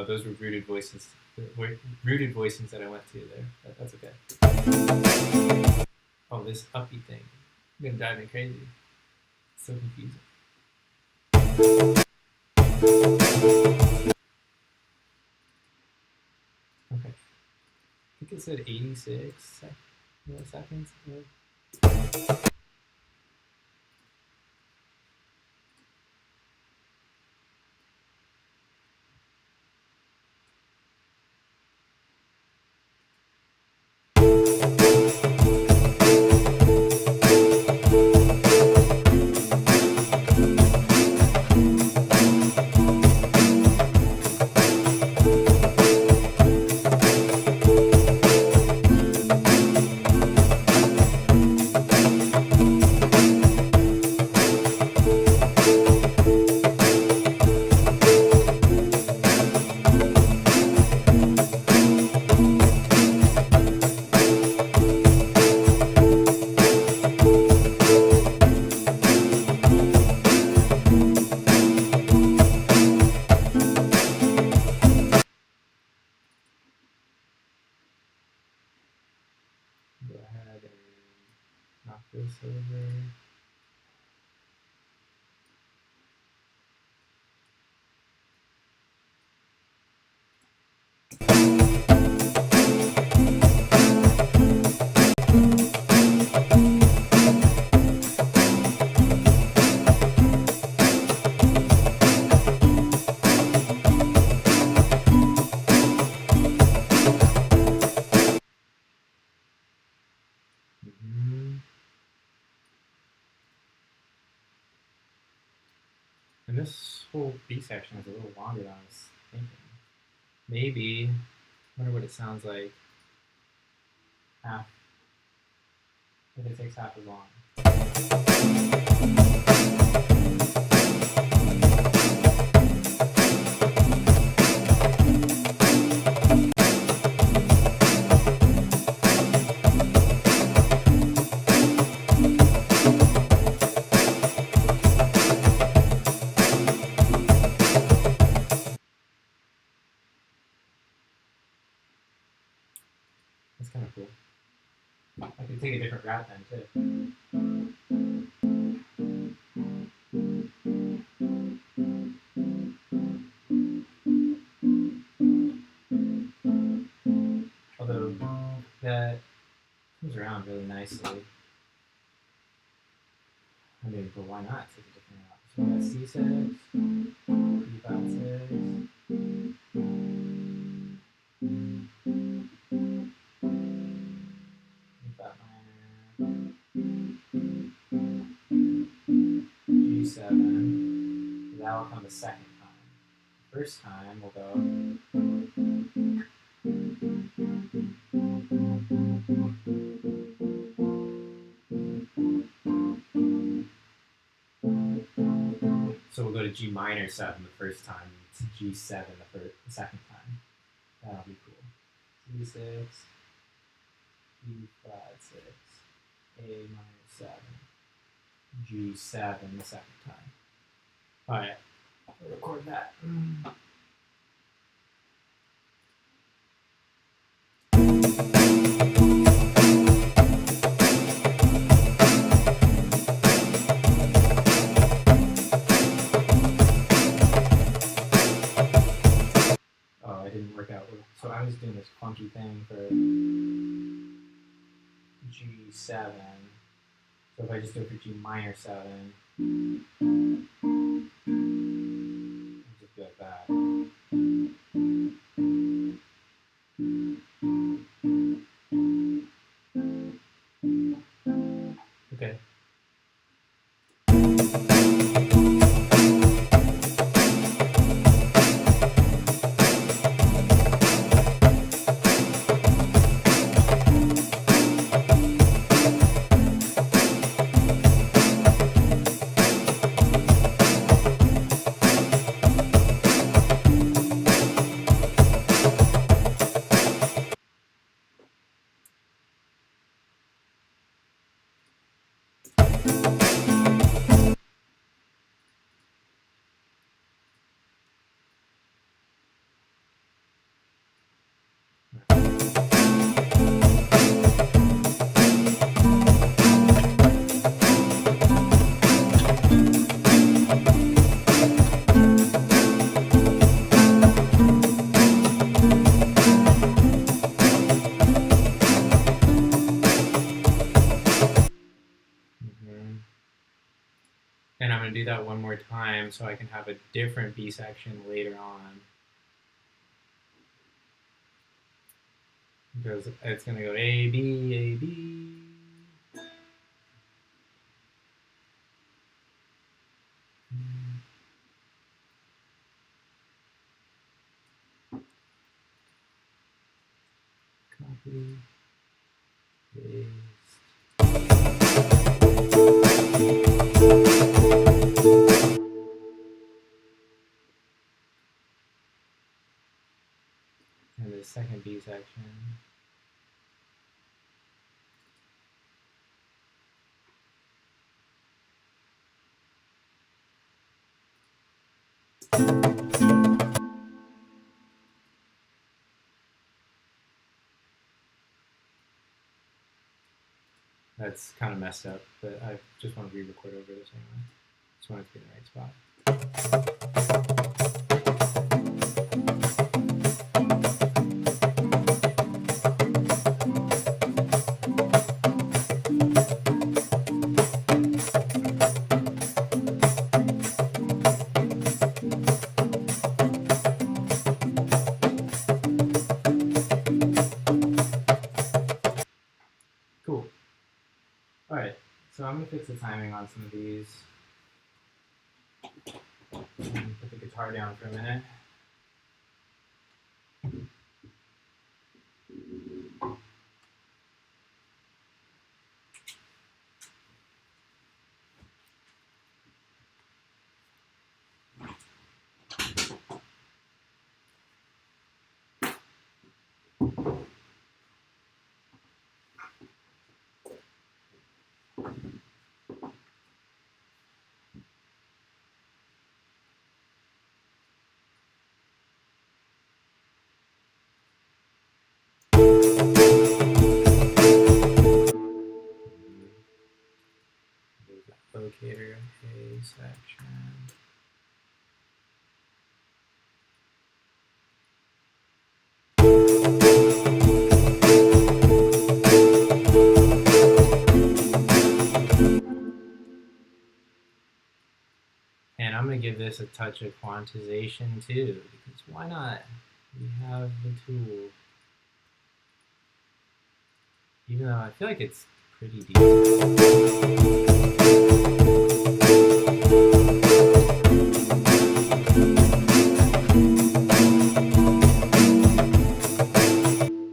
Those were rooted voices that I went to there. That's okay. Oh, this uppy thing is gonna drive me crazy. It's so confusing. Okay. I think it said 86 milliseconds. Go ahead and knock this over. And this whole B section is a little longer than I was thinking. Maybe, I wonder what it sounds like. Half. If it takes half as long. That's kind of cool. I could take a different route then too. Although that comes around really nicely. I mean, but why not take a different route? So we got C6, D5 6, G7. That'll come the second time. First time we'll go. So we'll go to G minor 7 the first time, to G7 the second time. That'll be cool. G6, E flat 6, A minor 7, G7 the second time. Alright, I'll record that. So if I just go for G minor 7, it'll just be like that. Okay. And I'm going to do that one more time so I can have a different B section later on. Because it's going to go A, B, A, B. Copy, paste. And the second B section. That's kind of messed up, but I just want to re-record over this anyway. Just want it to be in the right spot. Cool. All right, so I'm gonna fix the timing on some of these. And put the guitar down for a minute. Locator A section. And I'm going to give this a touch of quantization too, because why not? We have the tool. Even though I feel like it's pretty decent.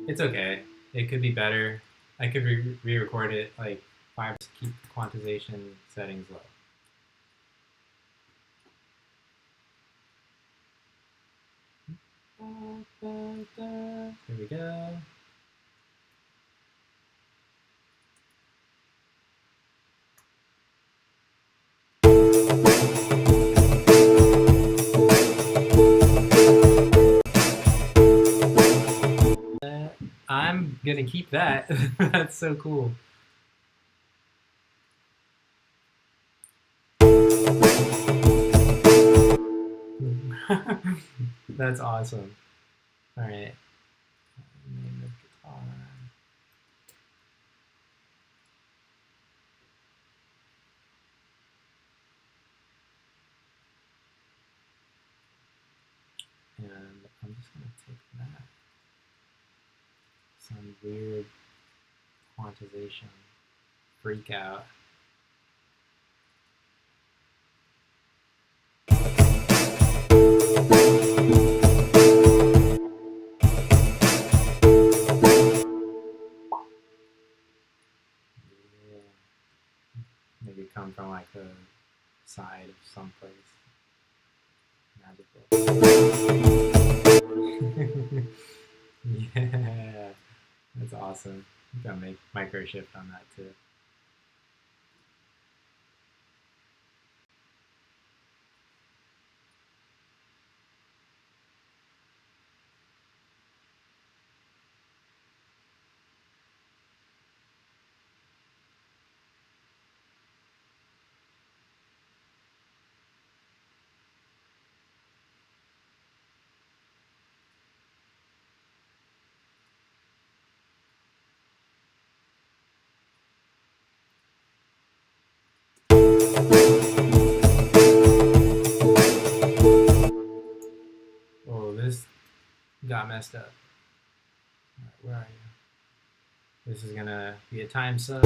It's okay. It could be better. I could re-record it like 5 to keep the quantization settings low. There we go. I'm gonna keep that. That's so cool. That's awesome. All right. Name of guitar. And I'm just going to take that. Some weird quantization freak out. Yeah. Maybe come from like the side of someplace magical. Yeah, that's awesome. You gotta make micro shift on that too. Oh, this got messed up. All right, where are you? This is gonna be a time sub.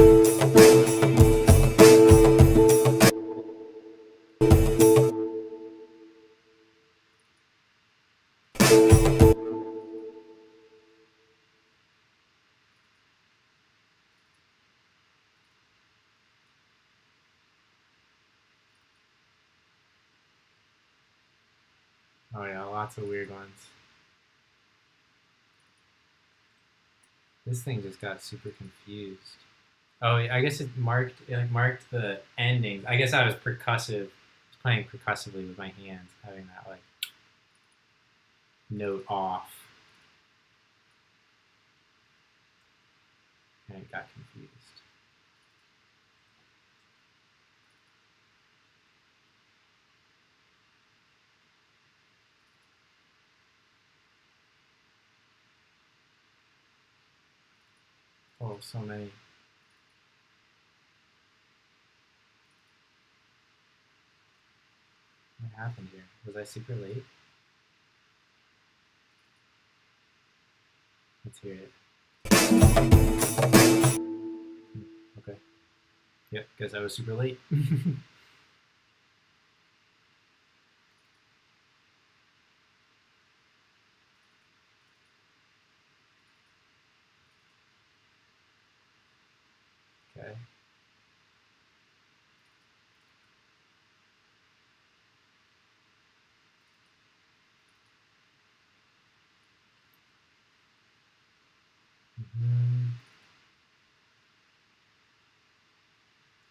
Oh yeah, lots of weird ones. This thing just got super confused. Oh, I guess it marked the endings. I guess I was percussive, playing percussively with my hands, having that like note off, and it got confused. Oh, so many. What happened here? Was I super late? Let's hear it. Okay. Yep, guess I was super late. Okay.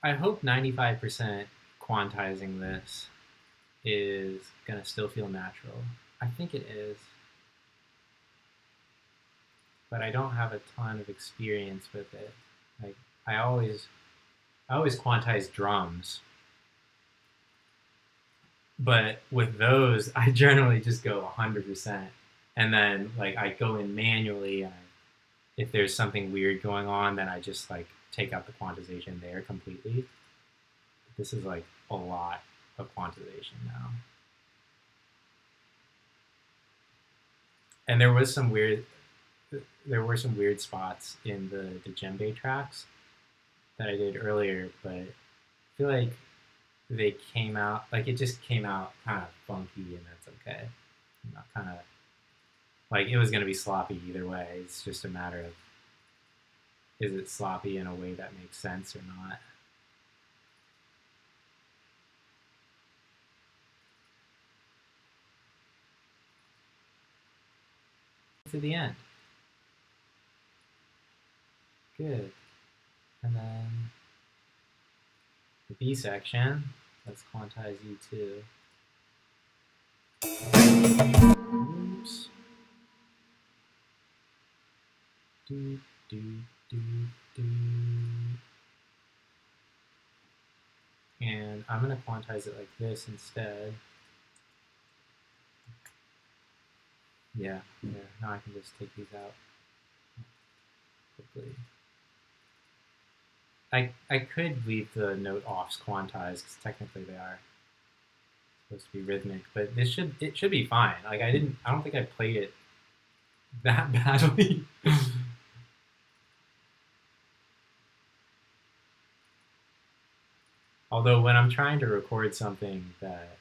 I hope 95% quantizing this is gonna still feel natural. I think it is, but I don't have a ton of experience with it. Like I always quantize drums, but with those, I generally just go 100%, and then like I go in manually, and if there's something weird going on, then I just like take out the quantization there completely. This is like a lot of quantization now. And there were some weird spots in the djembe tracks that I did earlier, but I feel like they came out like it just came out kind of funky, and that's okay. You know, kind of like it was going to be sloppy either way. It's just a matter of is it sloppy in a way that makes sense or not. To the end. Good. And then the B section, let's quantize U2. Oops. Do, do, do, do. And I'm going to quantize it like this instead. Yeah, now I can just take these out quickly. I could leave the note offs quantized because technically they are. supposed to be rhythmic, but it should be fine. Like I don't think I played it that badly. Although when I'm trying to record something that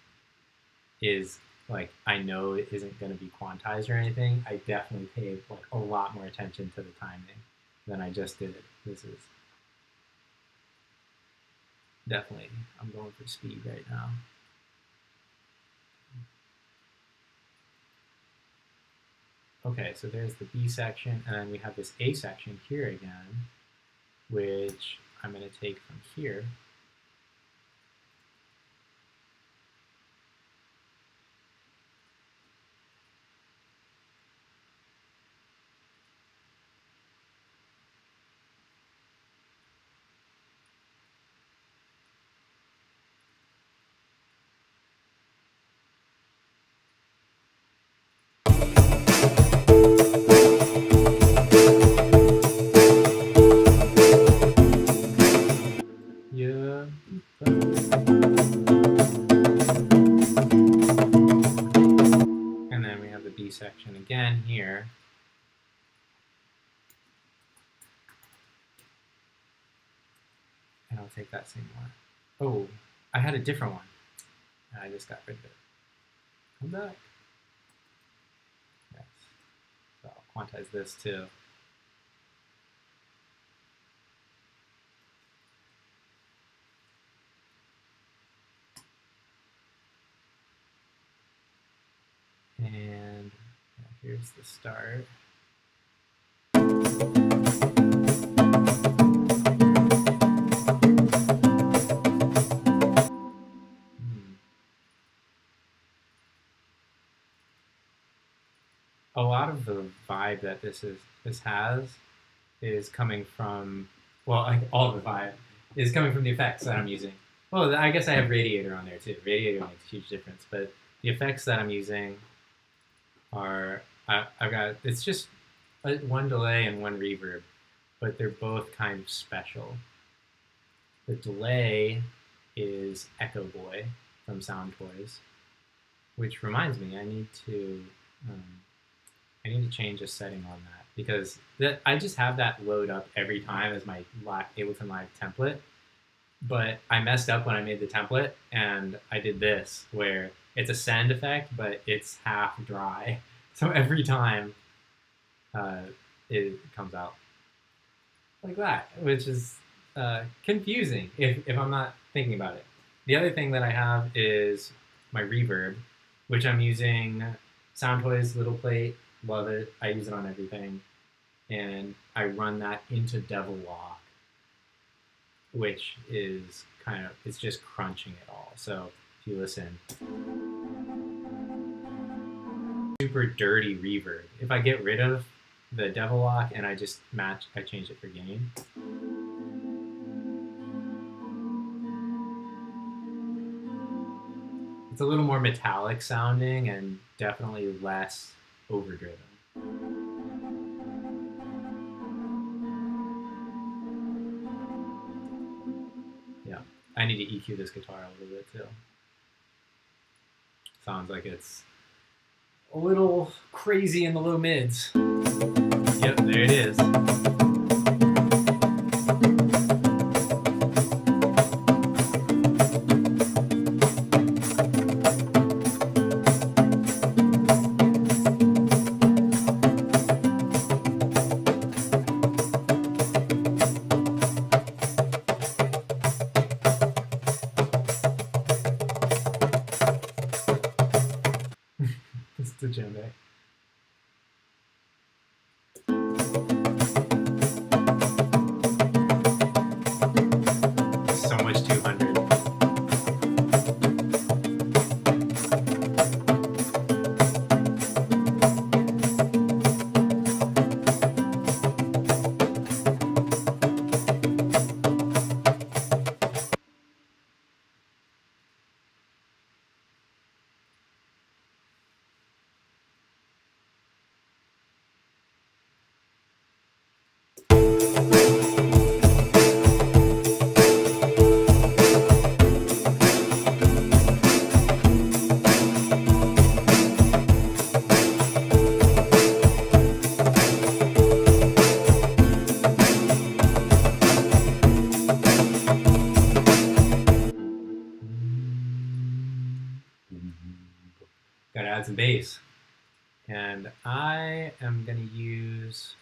is like I know it isn't going to be quantized or anything, I definitely pay like a lot more attention to the timing than I just did. This is definitely, I'm going for speed right now. Okay, so there's the B section, and then we have this A section here again, which I'm going to take from here. Yeah. And then we have the B section again here. And I'll take that same one. Oh, I had a different one. And I just got rid of it. Come back. Yes. So I'll quantize this too. And here's the start. A lot of the vibe that this has is coming from, well, like all the vibe is coming from the effects that I'm using. Well, I guess I have Radiator on there too. Radiator makes a huge difference, but the effects that I'm using are, I've got, it's just one delay and one reverb, but they're both kind of special. The delay is Echo Boy from Sound Toys, which reminds me, I need to change a setting on that because I just have that load up every time as my Ableton Live template. But I messed up when I made the template, and I did this where it's a send effect, but it's half dry. So every time it comes out like that, which is confusing if I'm not thinking about it. The other thing that I have is my reverb, which I'm using Soundtoys Little Plate. Love it. I use it on everything. And I run that into Devil Lock, which is kind of, it's just crunching it all. So if you listen, super dirty reverb. If I get rid of the Devil Lock and I just I change it for gain. It's a little more metallic sounding and definitely less overdriven. Yeah, I need to EQ this guitar a little bit too. Sounds like it's a little crazy in the low mids. Yep, there it is. It's the djembe. So much 200. add some bass. And I'm gonna use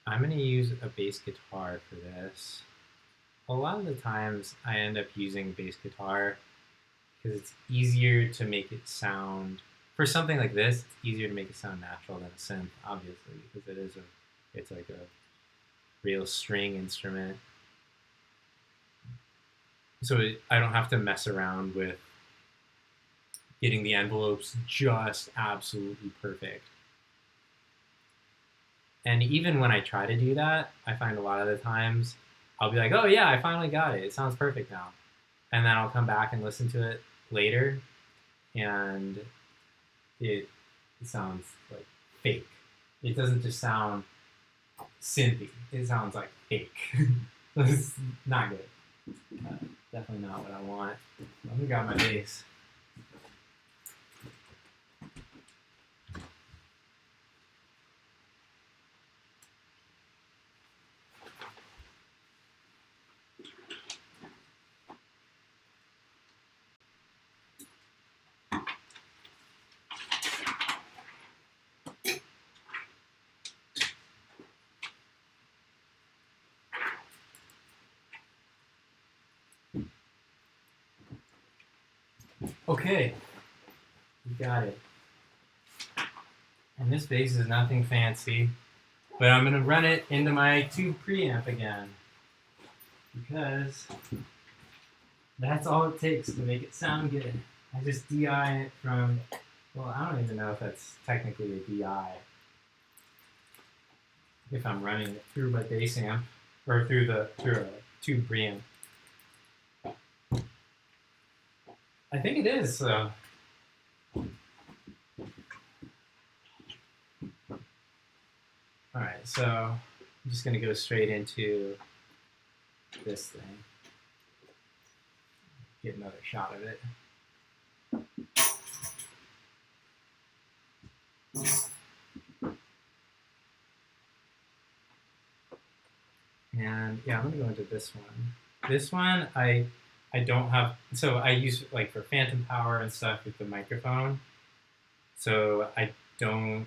a bass guitar for this. A lot of the times I end up using bass guitar because it's easier to make it sound, for something like this, it's easier to make it sound natural than a synth, obviously, because it's like a real string instrument. So I don't have to mess around with getting the envelopes just absolutely perfect. And even when I try to do that, I find a lot of the times I'll be like, oh yeah, I finally got it. It sounds perfect now. And then I'll come back and listen to it later, and it sounds like fake. It doesn't just sound synthy. It sounds like fake. It's not good. Definitely not what I want. I'm gonna grab my bass. Okay, you got it. And this bass is nothing fancy, but I'm gonna run it into my tube preamp again, because that's all it takes to make it sound good. I just DI it from, well, I don't even know if that's technically a DI. If I'm running it through my bass amp, or through a tube preamp. I think it is, so. Alright, so I'm just gonna go straight into this thing. Get another shot of it. And yeah, I'm gonna go into this one. This one, I don't have, so I use like for phantom power and stuff with the microphone. So I don't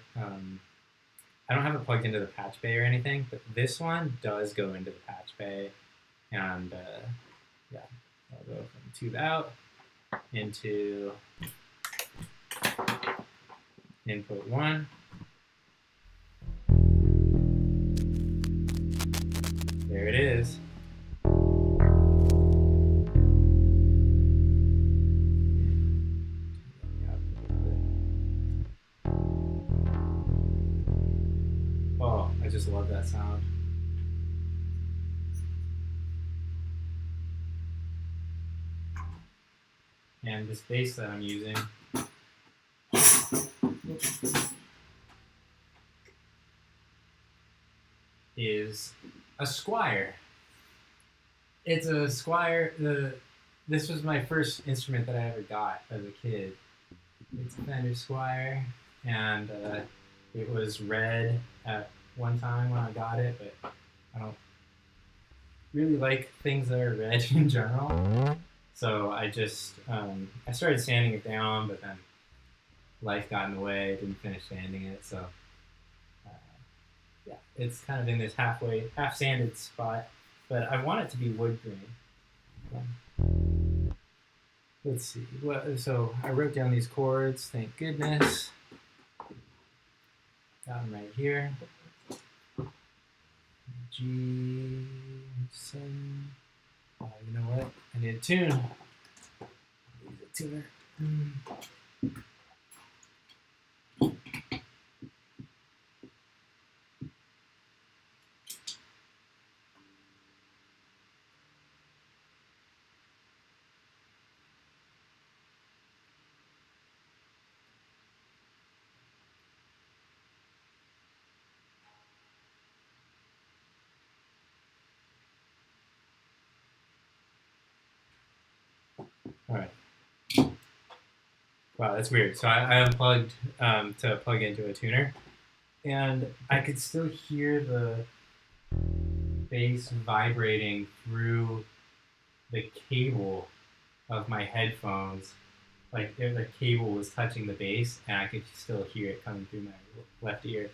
have it plugged into the patch bay or anything, but this one does go into the patch bay. And yeah, I'll go from tube out into input 1. There it is. Oh, I just love that sound. And this bass that I'm using is a Squire. It's a Squire. This was my first instrument that I ever got as a kid. It's a Fender Squire, and it was red at one time when I got it, but I don't really like things that are red in general. So I just I started sanding it down, but then life got in the way. I didn't finish sanding it, so yeah, it's kind of in this half sanded spot. But I want it to be wood grain. Let's see. So I wrote down these chords. Thank goodness. Got them right here. G, 7. Oh, you know what? I need a tune. I need a tuner. All right. Wow, that's weird. So I unplugged to plug into a tuner, and I could still hear the bass vibrating through the cable of my headphones, like if the cable was touching the bass, and I could still hear it coming through my left ear.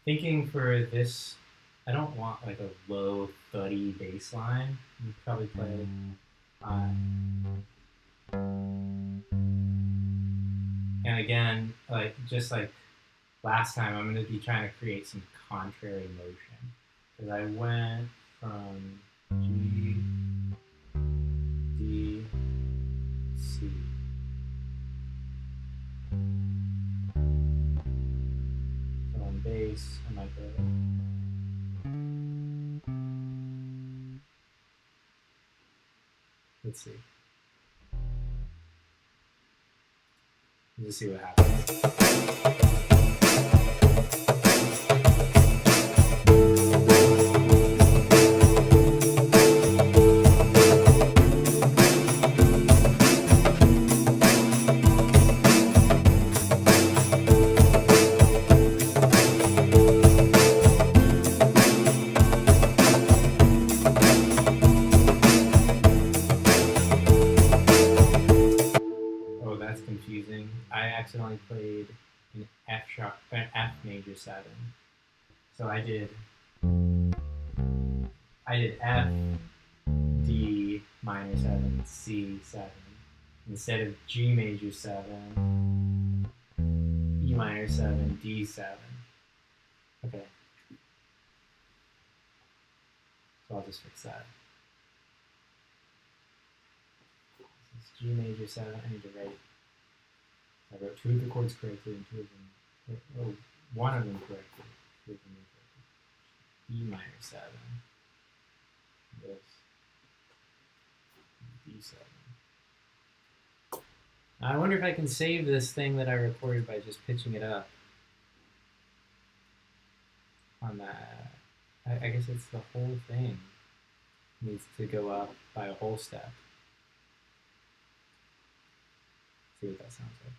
Thinking for this, I don't want like a low thuddy bass line. You probably play and again, like just like last time, I'm going to be trying to create some contrary motion because I went from G, D, C. So on bass, I might go. Let's see. Let's see what happens. That's confusing. I accidentally played an F major 7. So I did F, D minor 7, C 7 instead of G major 7, E minor 7, D 7. Okay. So I'll just fix that. This is G major 7. I need to write. I wrote 2 of the chords correctly and 2 of them, oh, 1 of them correctly, 2 of them incorrectly. E minor 7. This. D7. I wonder if I can save this thing that I recorded by just pitching it up on that. I guess it's the whole thing needs to go up by a whole step. See what that sounds like.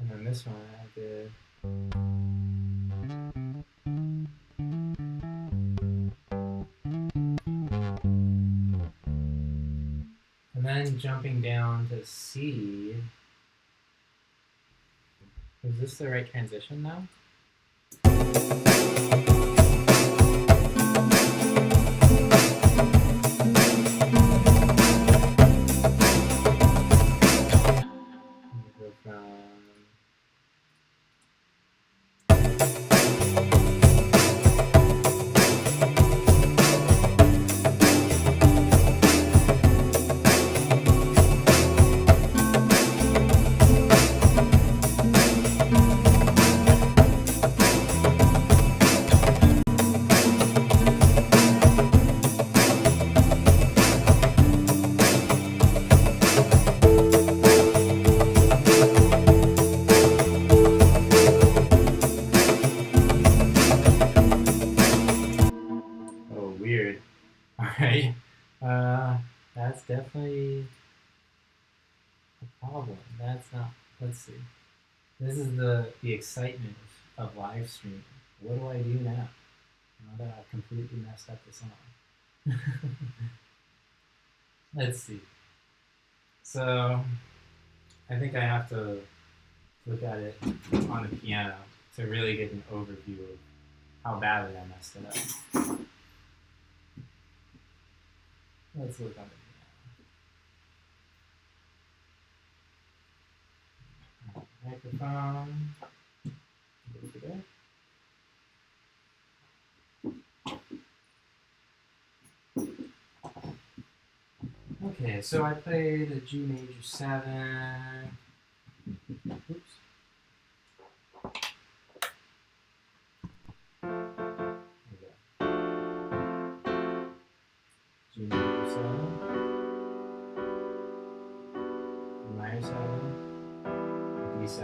And then this one I did. And then jumping down to C. Is this the right transition now? Weird. All right. That's definitely a problem. That's not. Let's see. This is the excitement of live streaming. What do I do now? Now that I've completely messed up the song. Let's see. So I think I have to look at it on the piano to really get an overview of how badly I messed it up. Let's look on the piano. Microphone. Okay, so I played a G major 7. Oops. G major 7, G minor 7, D7.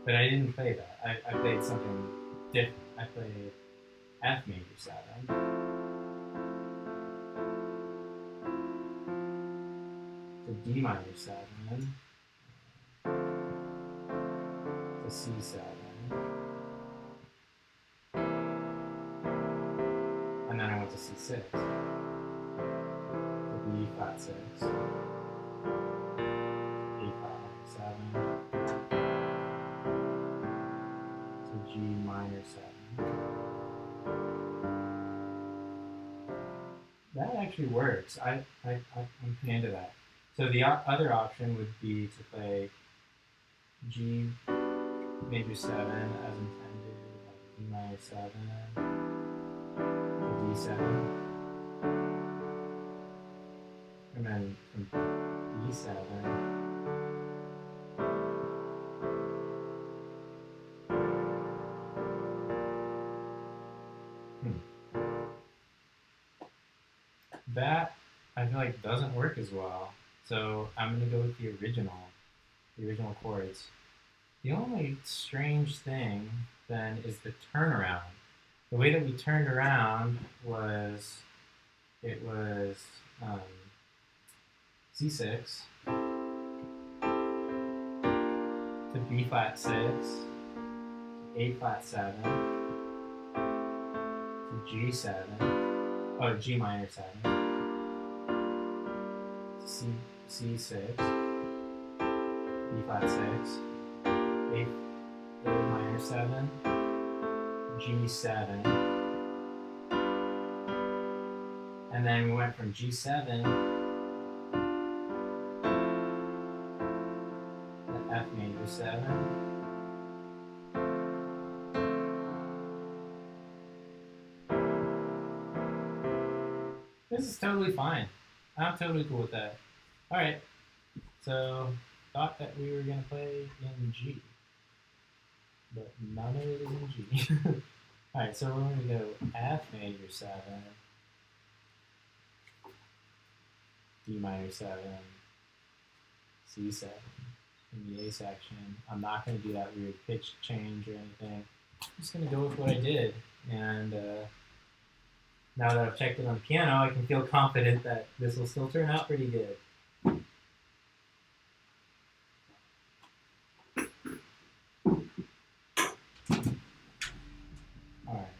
But I didn't play that. I played something different. I played F major 7. To D minor 7. To C7. And then I went to C6. To B flat 6. A flat 7. To G minor 7. That actually works. I'm pretty into that. So the other option would be to play G major 7 as intended, like D minor 7, to D7, and then from D7 that I feel like doesn't work as well. So I'm gonna go with the original chords. The only strange thing then is the turnaround. The way that we turned around was it was C6 to B flat 6, A flat 7, to G7, G minor 7, C6, B flat 6, A minor 7, G7, and then we went from G7 to F major 7. This is totally fine. I'm totally cool with that. Alright, so thought that we were going to play in G, but none of it is in G. Alright, so we're going to go F major 7, D minor 7, C7 in the A section. I'm not going to do that weird pitch change or anything. I'm just going to go with what I did, and now that I've checked it on the piano, I can feel confident that this will still turn out pretty good. Alright.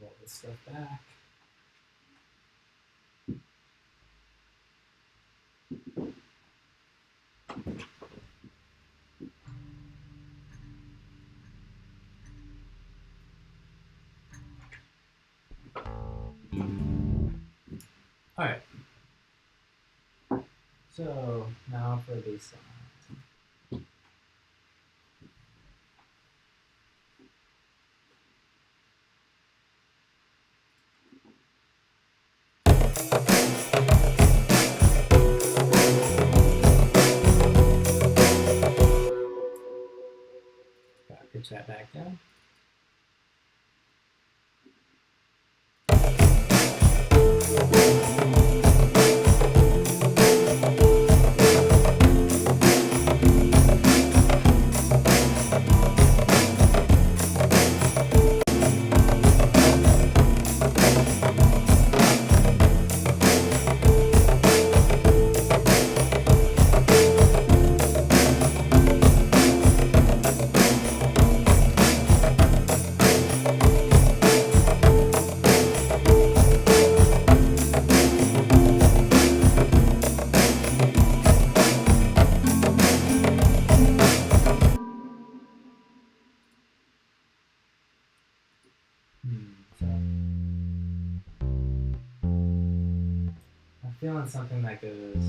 Roll this stuff back. Alright. So now for the bass line. Pitch that back down. I'm feeling something that goes.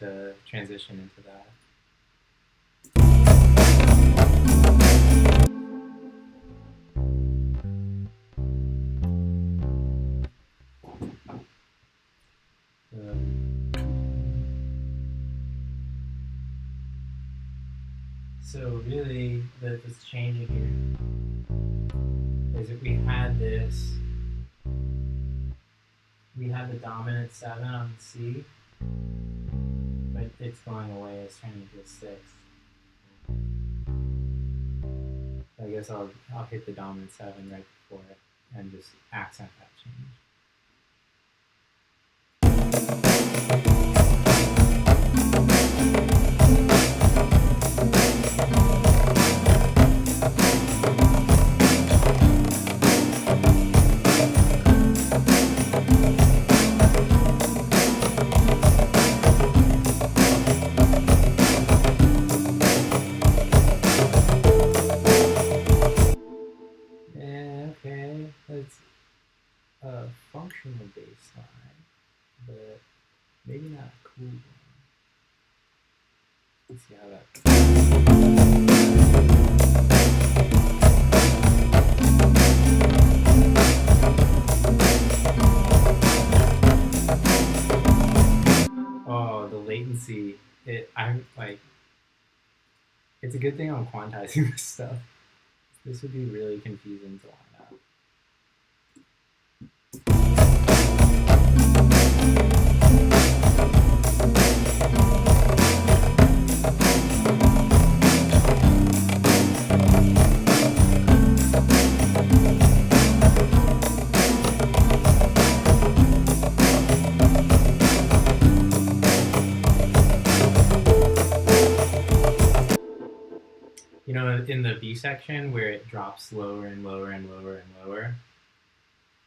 wanted to transition into that. So really, this change here is if we had the dominant 7 on C, but it's going away, it's turning into a 6. So I guess I'll hit the dominant 7 right before it and just accent that change. Okay, that's a functional bass line, but maybe not a cool one. Let's see how that Oh, the latency. I'm like, it's a good thing I'm quantizing this stuff. This would be really confusing to line up. You know, in the B section where it drops lower and lower and lower and lower,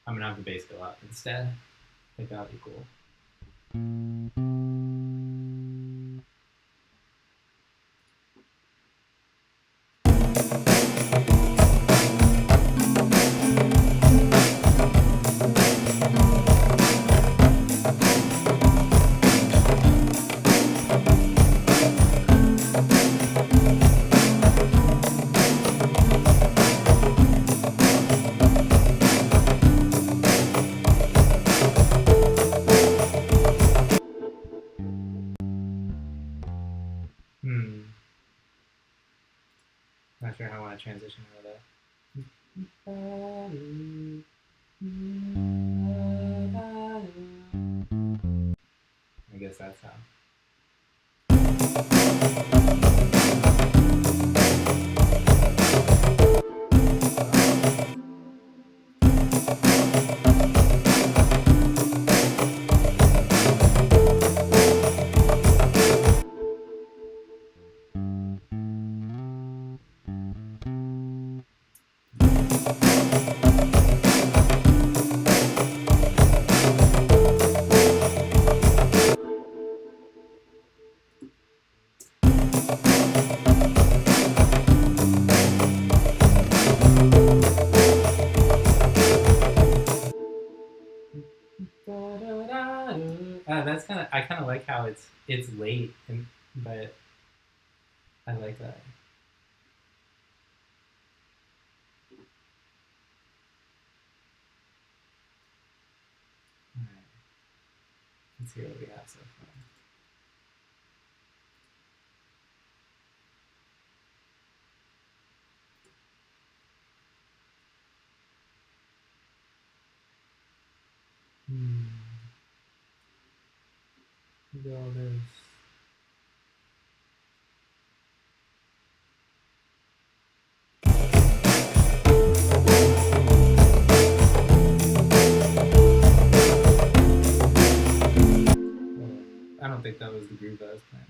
I'm gonna have the bass go up instead. I think that'd be cool. Not sure how I want to transition out of that. I guess that's how. That's kind of, I kind of like how it's late, but I like that. All right. Let's see what we have so far. Look at all this. I don't think that was the groove I was playing.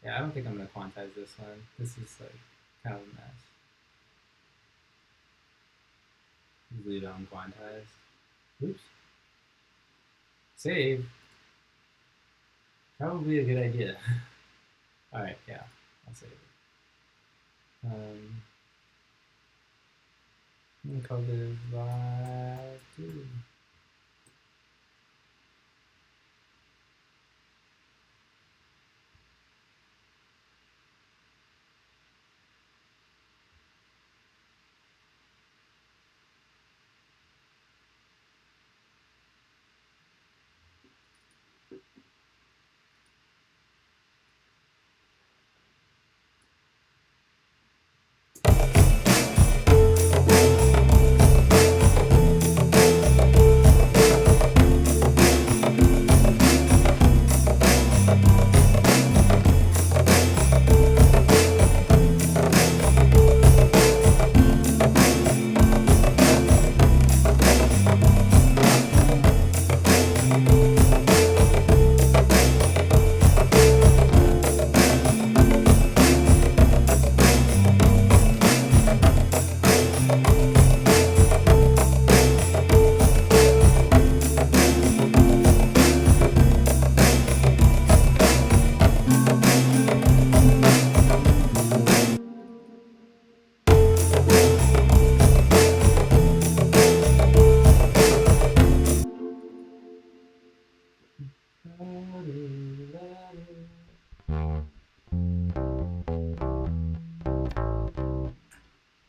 Yeah, I don't think I'm gonna quantize this one. This is like kind of a mess. Leave it unquantized. Oops. Save. Probably a good idea. All right, yeah, I'll save it. I'm gonna call this live 2.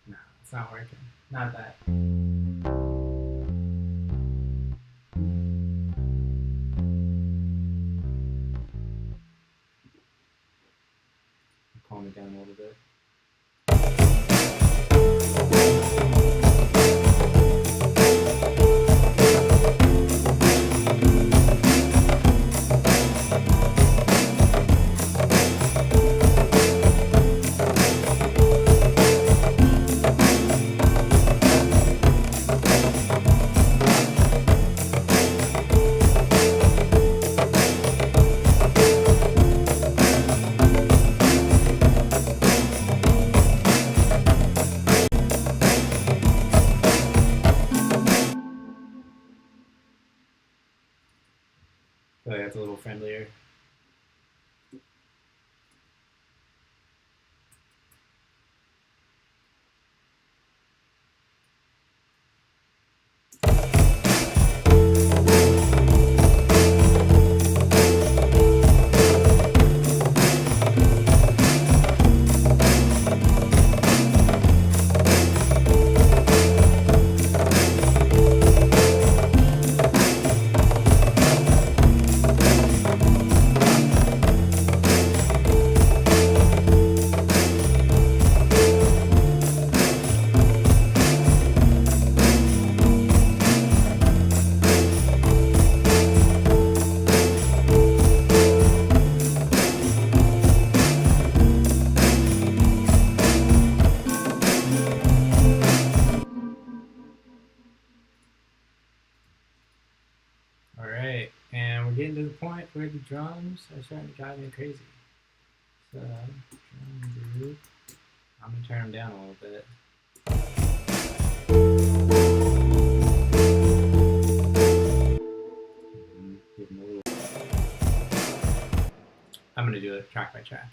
No, it's not working. Not that. Calm it down a little bit. So that's a little friendlier. All right, and we're getting to the point where the drums are starting to drive me crazy. So, drum group. I'm gonna turn them down a little bit. Give them a little. I'm gonna do it track by track.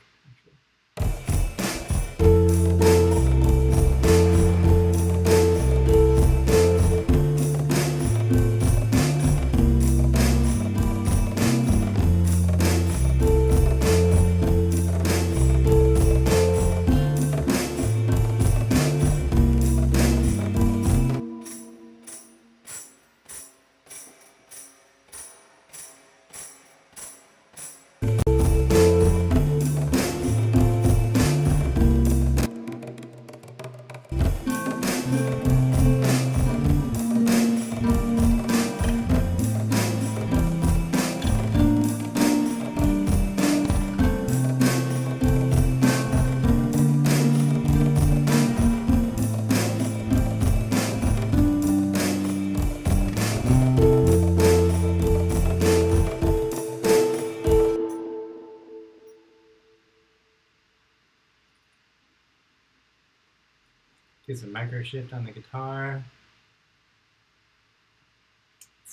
Get some micro shift on the guitar.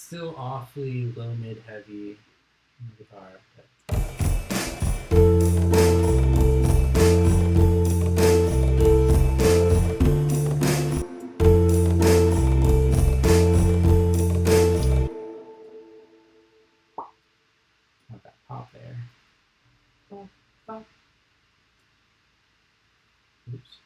still awfully low, mid, heavy guitar. But not that pop there. Pop, pop. Oops.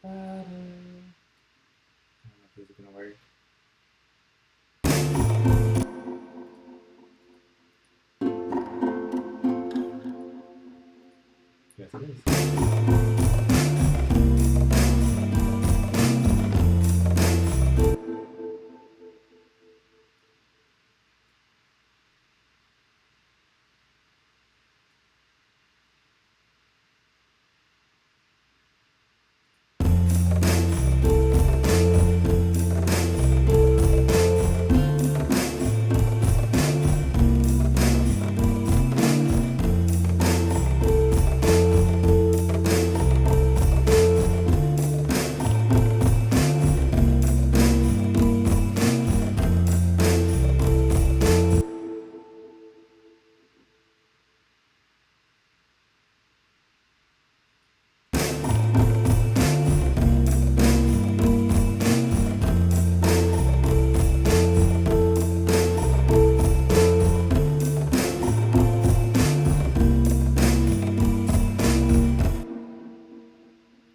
I don't know if this is gonna work. Yes, it is.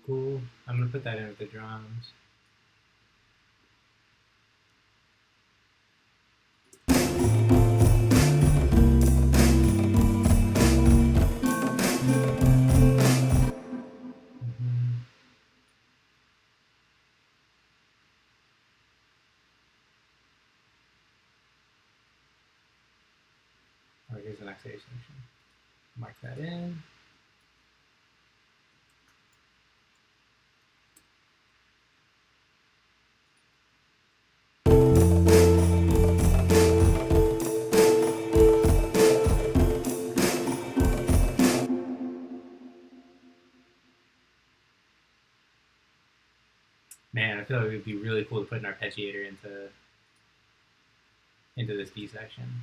Cool. I'm gonna put that in with the drums. Alright, here's the next A section. Mark that in. Man, I feel like it would be really cool to put an arpeggiator into this D section.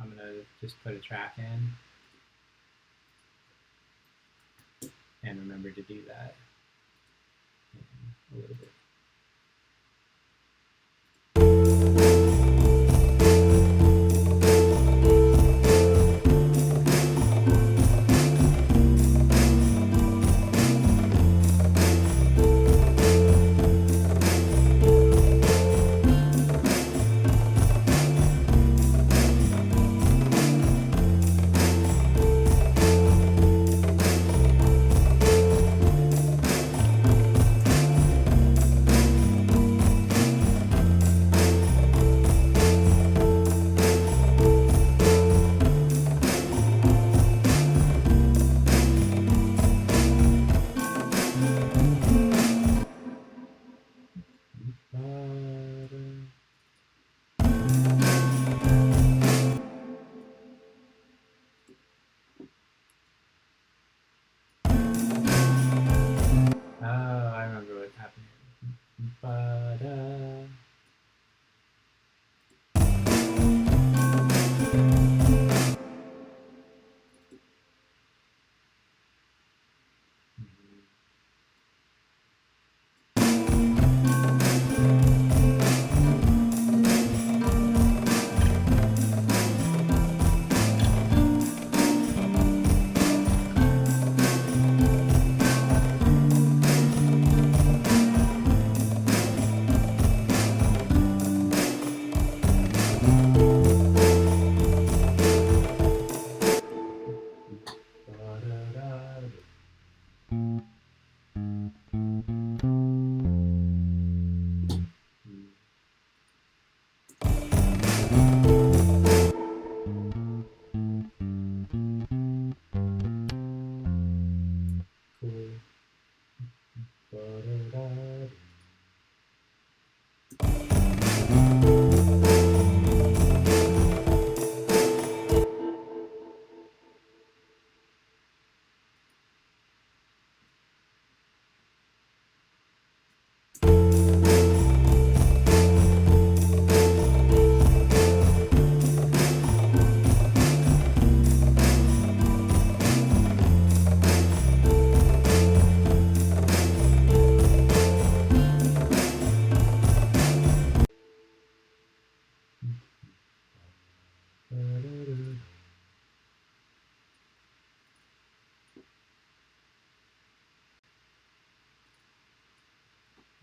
I'm gonna just put a track in and remember to do that a little bit.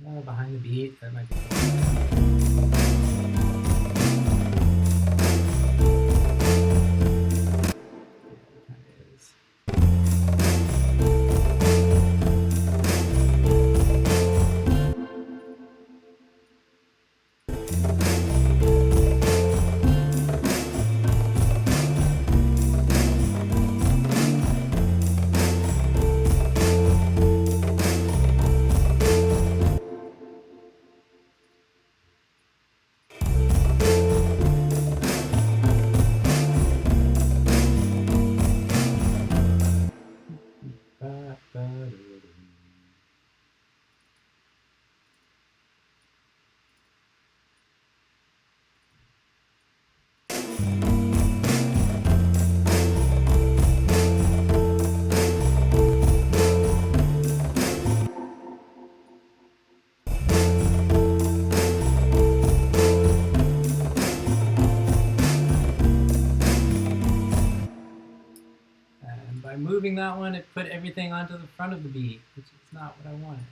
Behind the beat, that might be by moving that one, it put everything onto the front of the beat, which is not what I wanted.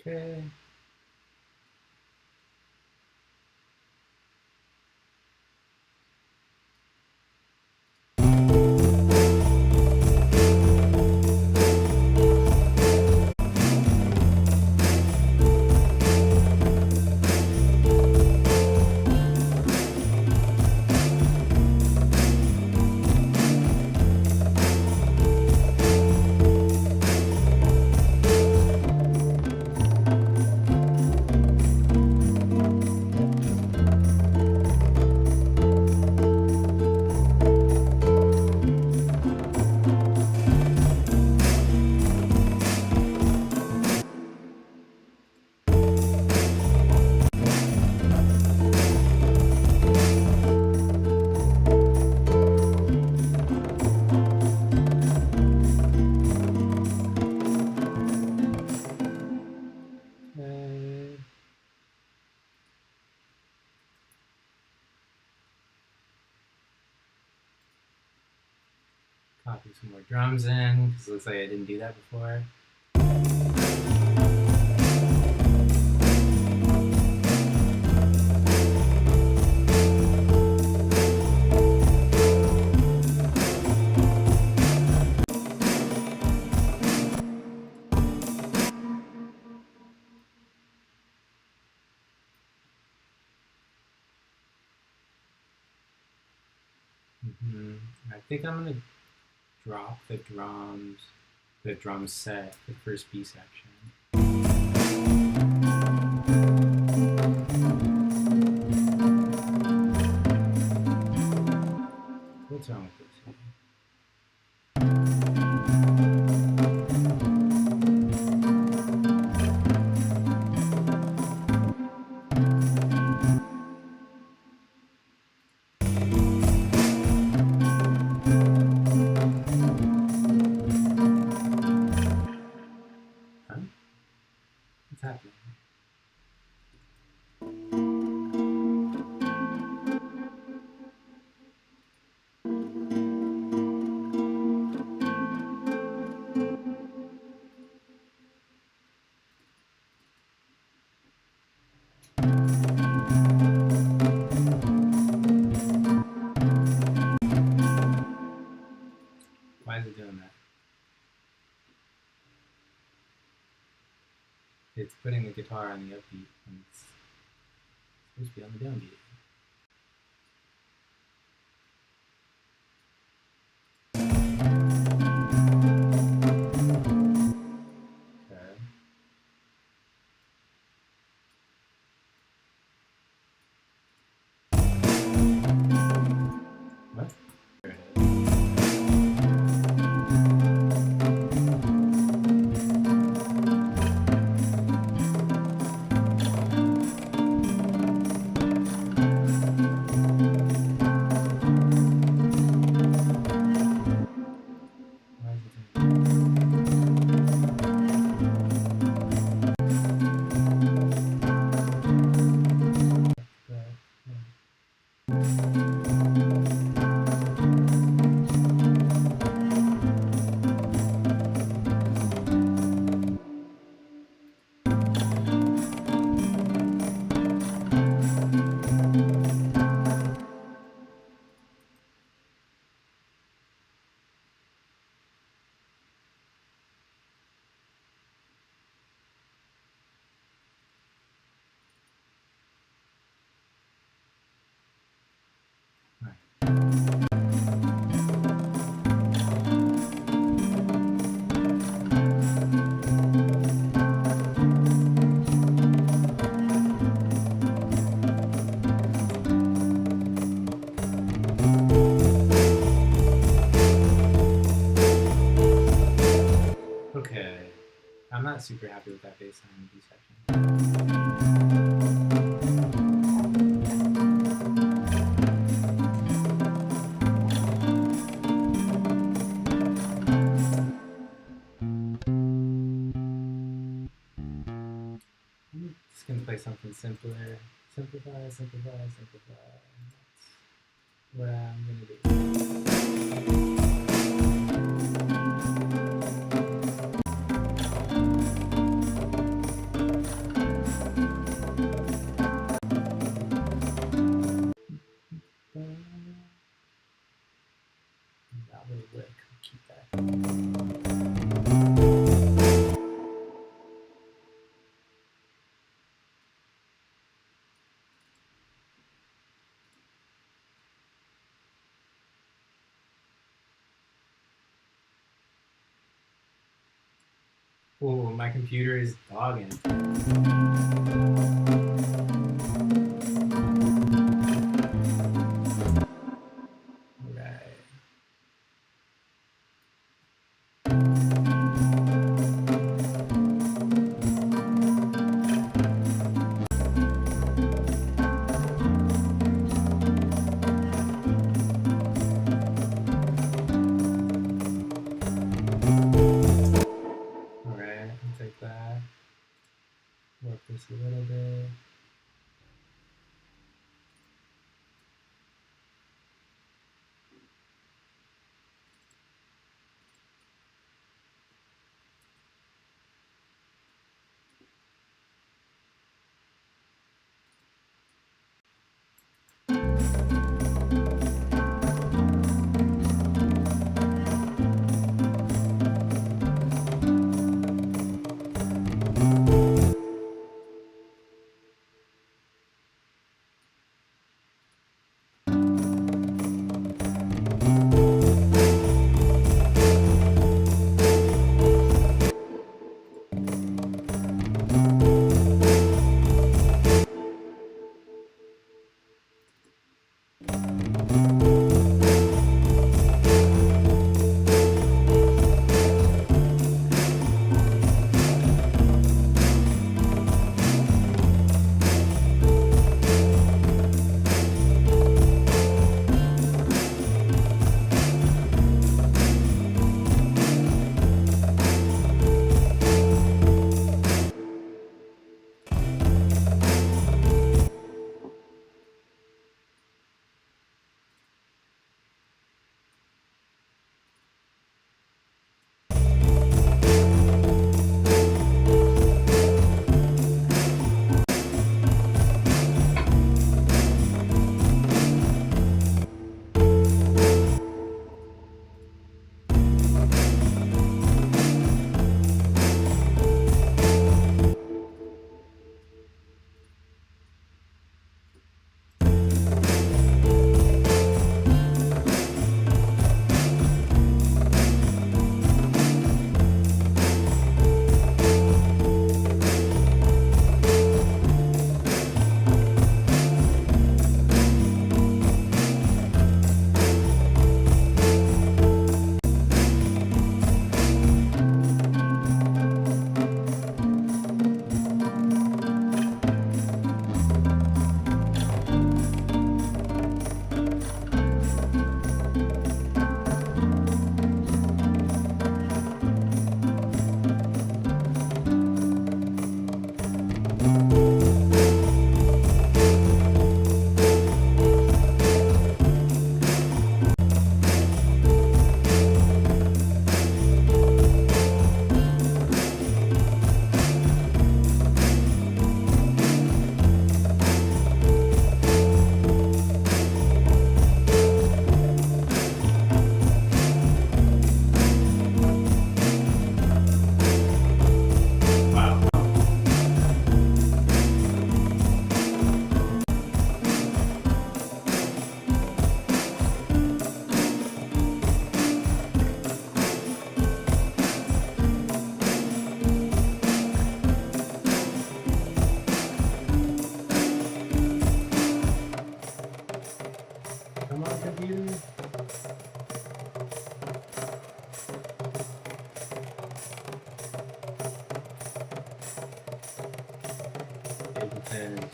Okay. Copy some more drums in, because it looks like I didn't do that before. I think I'm gonna drop the drum set, the first B section. What's wrong with this here? Huh? What's happening? Why is it doing that? It's putting the guitar on the upbeat when it's supposed to be on the downbeat. Okay. What? There it is. Why is it doing Okay, I'm not super happy with that bass line in B section. I'm just gonna play something simpler. Simplify, simplify, simplify. That's what I'm gonna do. That will work. I'll keep that. Oh, my computer is dogging. Alright. Alright, I'll take that. Work this a little bit.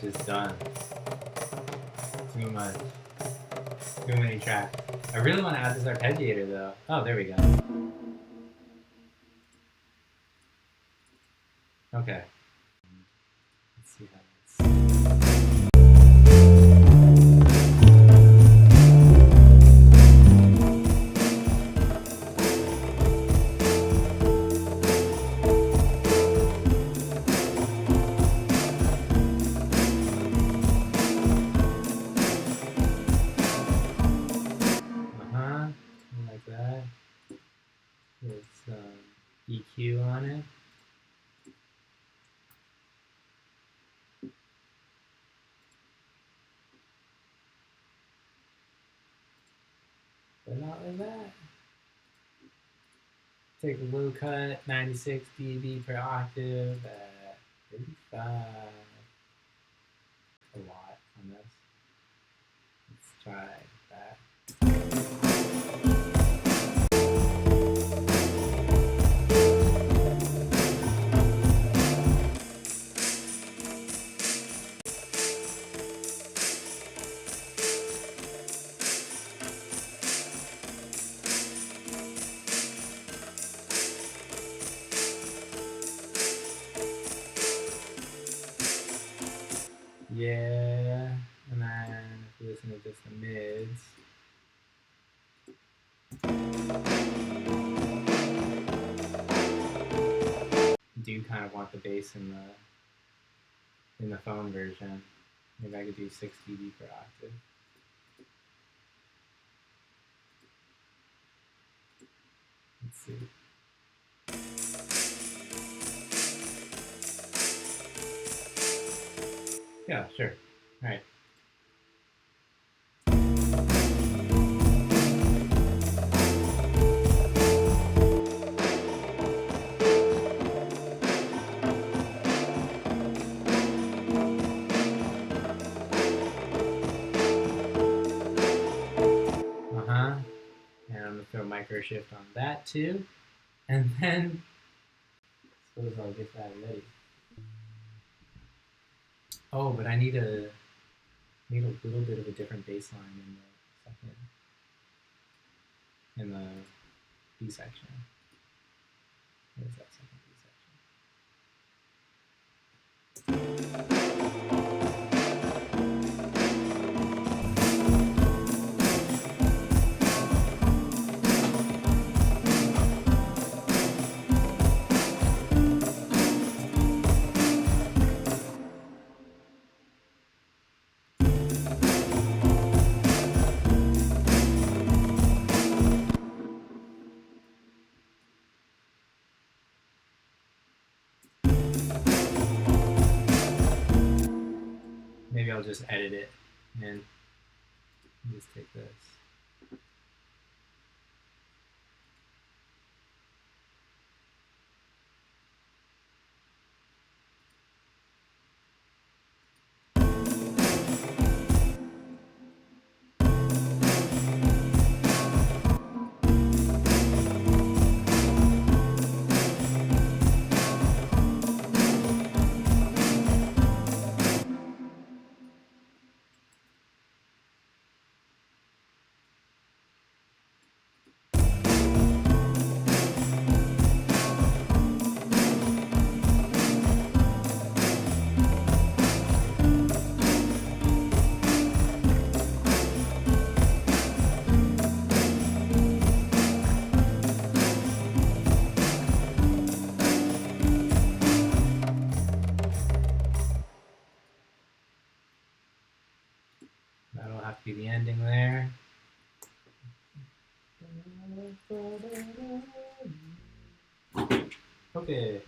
just done. Too much. Too many tracks. I really want to add this arpeggiator though. Oh, there we go. Okay. Let's see how like that. With some EQ on it. But not like that. Take a low cut, 96 dB per octave at 35. A lot on this. Let's try that. Yeah, and then if you listen to just the mids. Do kind of want the bass in the phone version. Maybe I could do 6 dB per octave. Let's see. Yeah, sure. All right. And I'm gonna throw micro shift on that too. And then I suppose I'll get that ready. Oh, but I need a little bit of a different bass line in the second, in the B section. Where's that second B section? Maybe I'll just edit it and just take this. That'll have to be the ending there. Okay,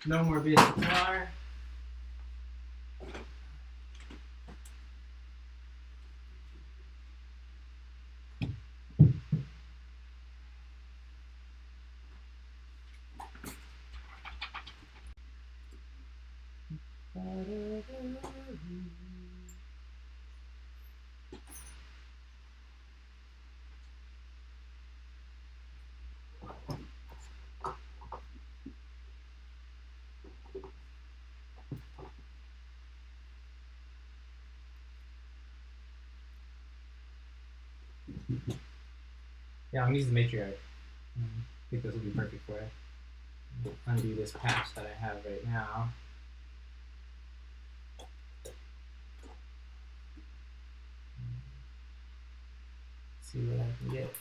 no more bass guitar. Yeah, I'm gonna use the matriarch. I think this will be perfect for it. Undo this patch that I have right now. See what I can get.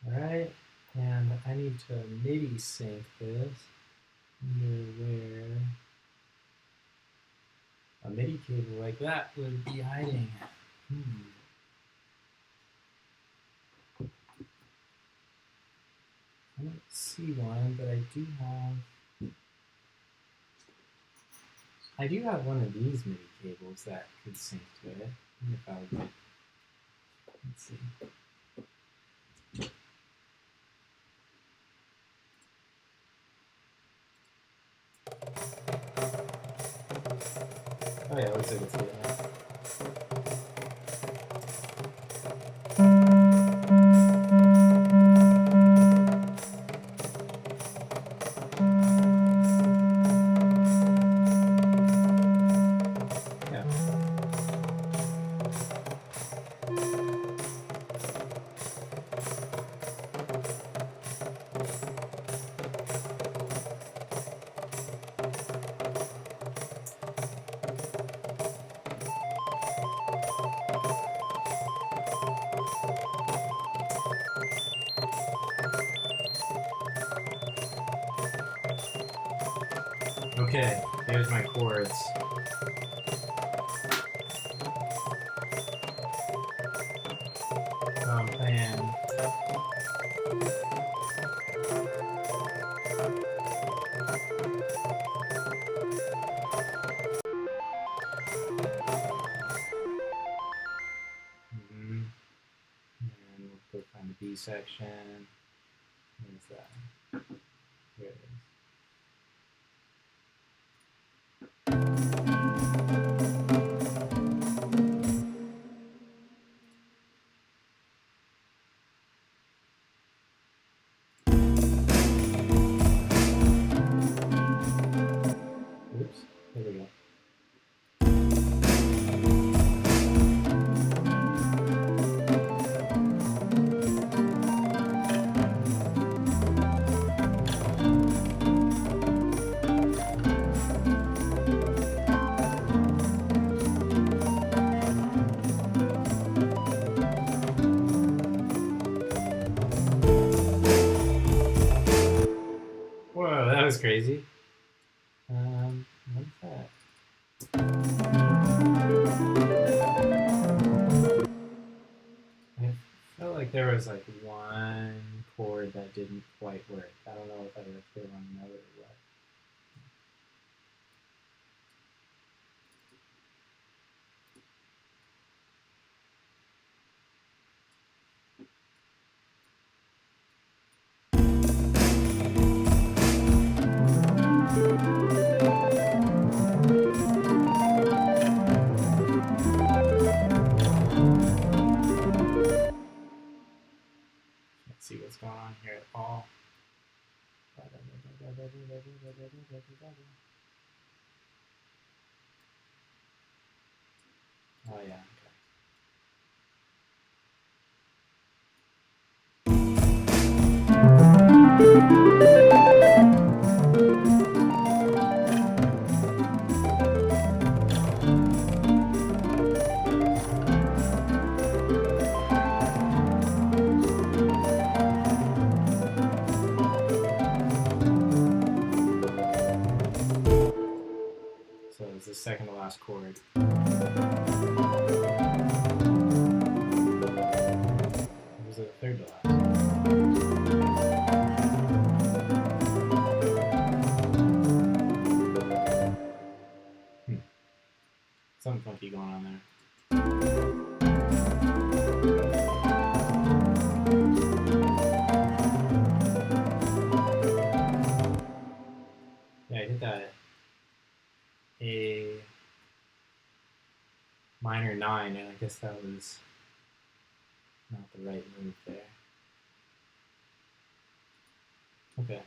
Alright, and I need to MIDI sync this. Where a MIDI cable like that would be hiding. I don't see one, but I do have one of these MIDI cables that could sync to it. I wonder if I would, let's see. Oh yeah, looks like it's good now. Okay, here's my chords. So I'm playing. And we'll go find the B section. Where's that? Here it is. Oops, there we go. Whoa, that was crazy. What's that? I felt like there was like one chord that didn't quite work. I don't know if I left the wrong note or what. Let's see what's going on here at all. Oh yeah, so it's the second to last chord. Or was it the third to last? Something funky going on there. Yeah, I hit that A minor 9, and I guess that was not the right move there. Okay.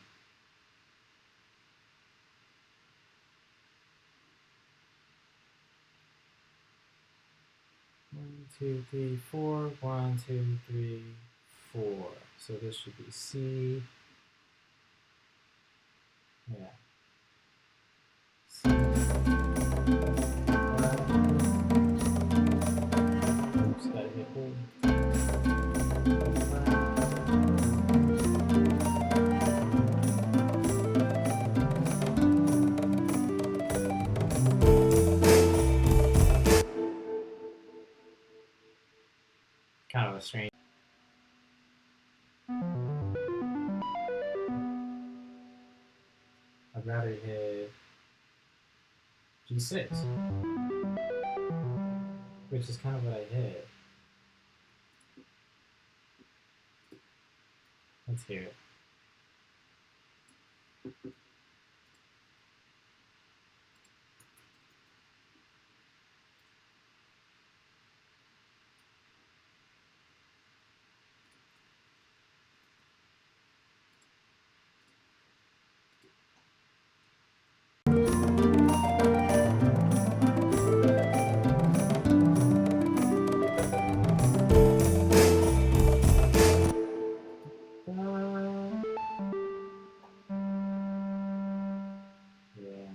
2, 3, 4. 1, 2, 3, 4. So this should be C. Yeah. C. Oops, gotta hit hold. Kind of a strange. I'd rather hit G6, which is kind of what I hit. Let's hear it. Yeah,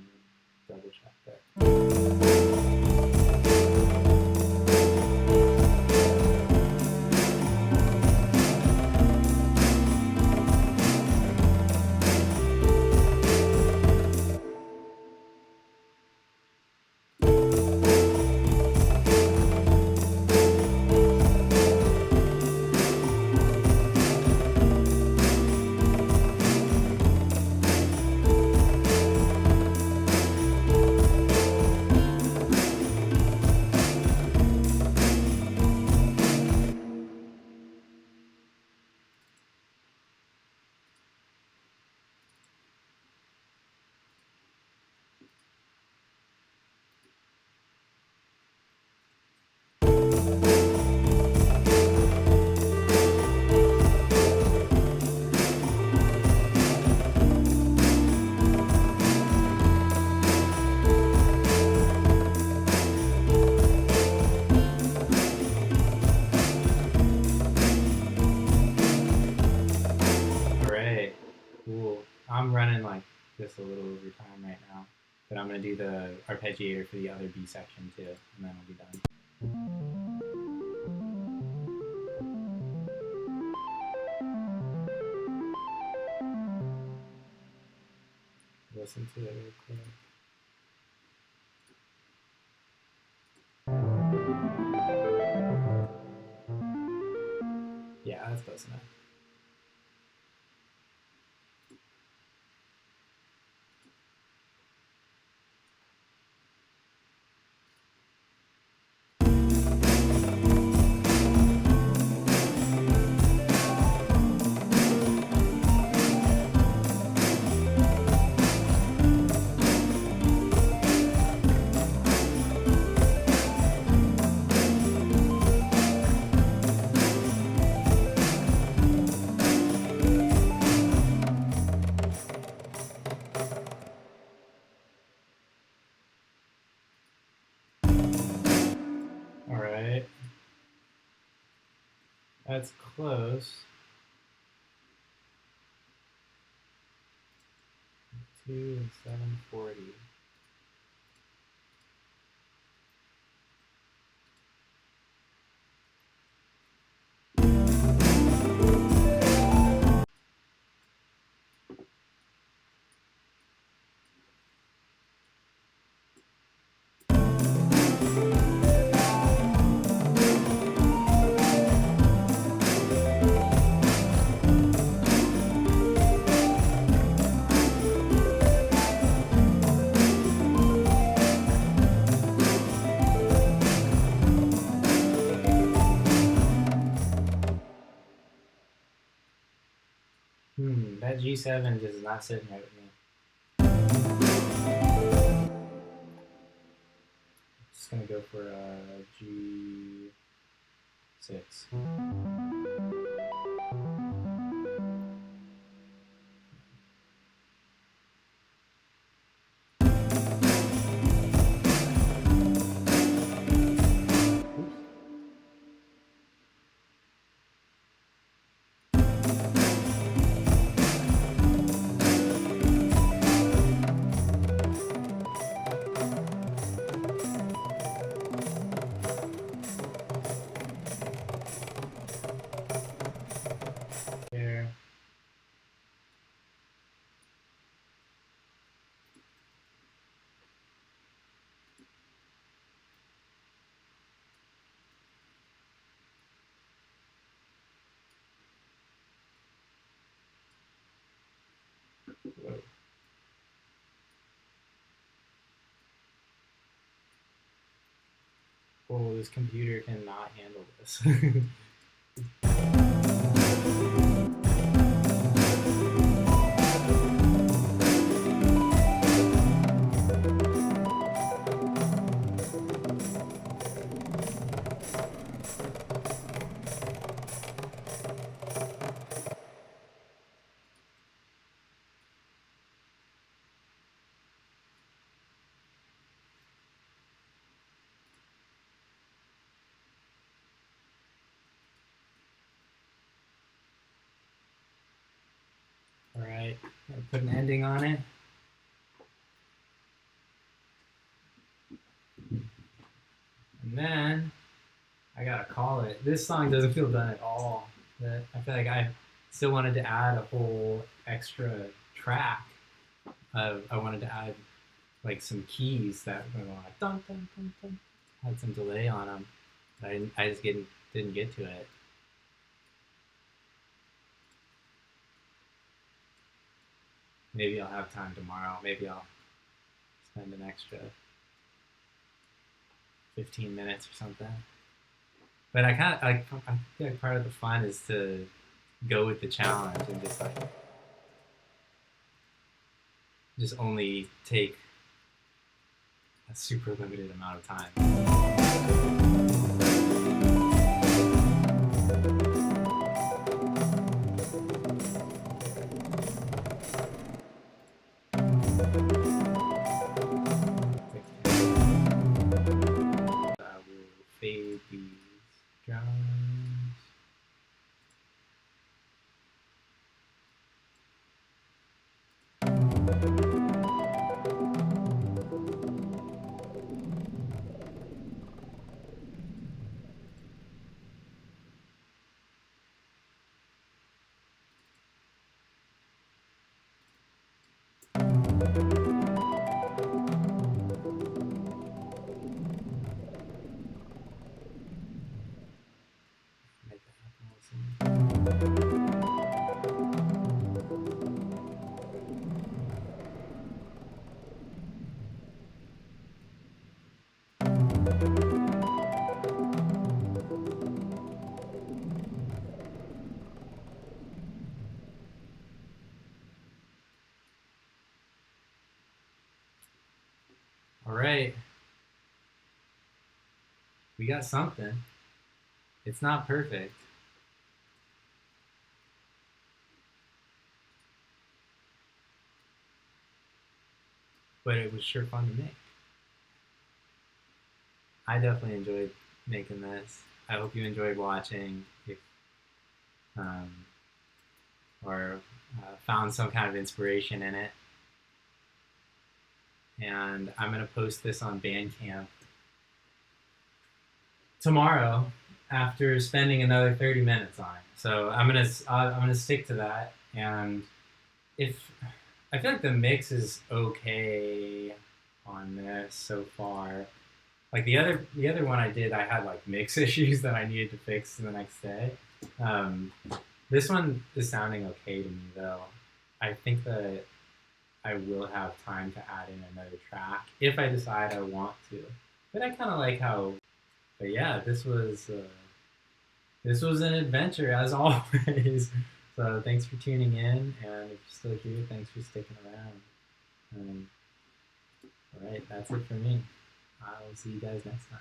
double check that. Cool. I'm running like just a little over time right now, but I'm gonna do the arpeggiator for the other B section too, and then I'll be done. Listen to it real quick. Yeah, that's close enough. All right, that's close. 2 and 740. That G7 just is not sitting right with me. Just gonna go for a G6. oh, this computer cannot handle this. All right, gotta put an ending on it. And then I gotta call it. This song doesn't feel done at all. But I feel like I still wanted to add a whole extra track. I wanted to add like some keys that were like dun dun dun dun. Had some delay on them. But I just didn't get to it. Maybe I'll have time tomorrow. Maybe I'll spend an extra 15 minutes or something. But I feel like part of the fun is to go with the challenge and just only take a super limited amount of time. I will fade these drums. Make that happen also. All right, we got something. It's not perfect. But it was sure fun to make. I definitely enjoyed making this. I hope you enjoyed watching, um, or found some kind of inspiration in it. And I'm gonna post this on Bandcamp tomorrow after spending another 30 minutes on it. So I'm gonna stick to that. And if I feel like the mix is okay on this so far. Like the other one I did, I had like mix issues that I needed to fix the next day. This one is sounding okay to me though. I think that I will have time to add in another track if I decide I want to. But I kind of like how. But yeah, this was an adventure as always. So thanks for tuning in, and if you're still here, thanks for sticking around. All right, that's it for me. I'll see you guys next time.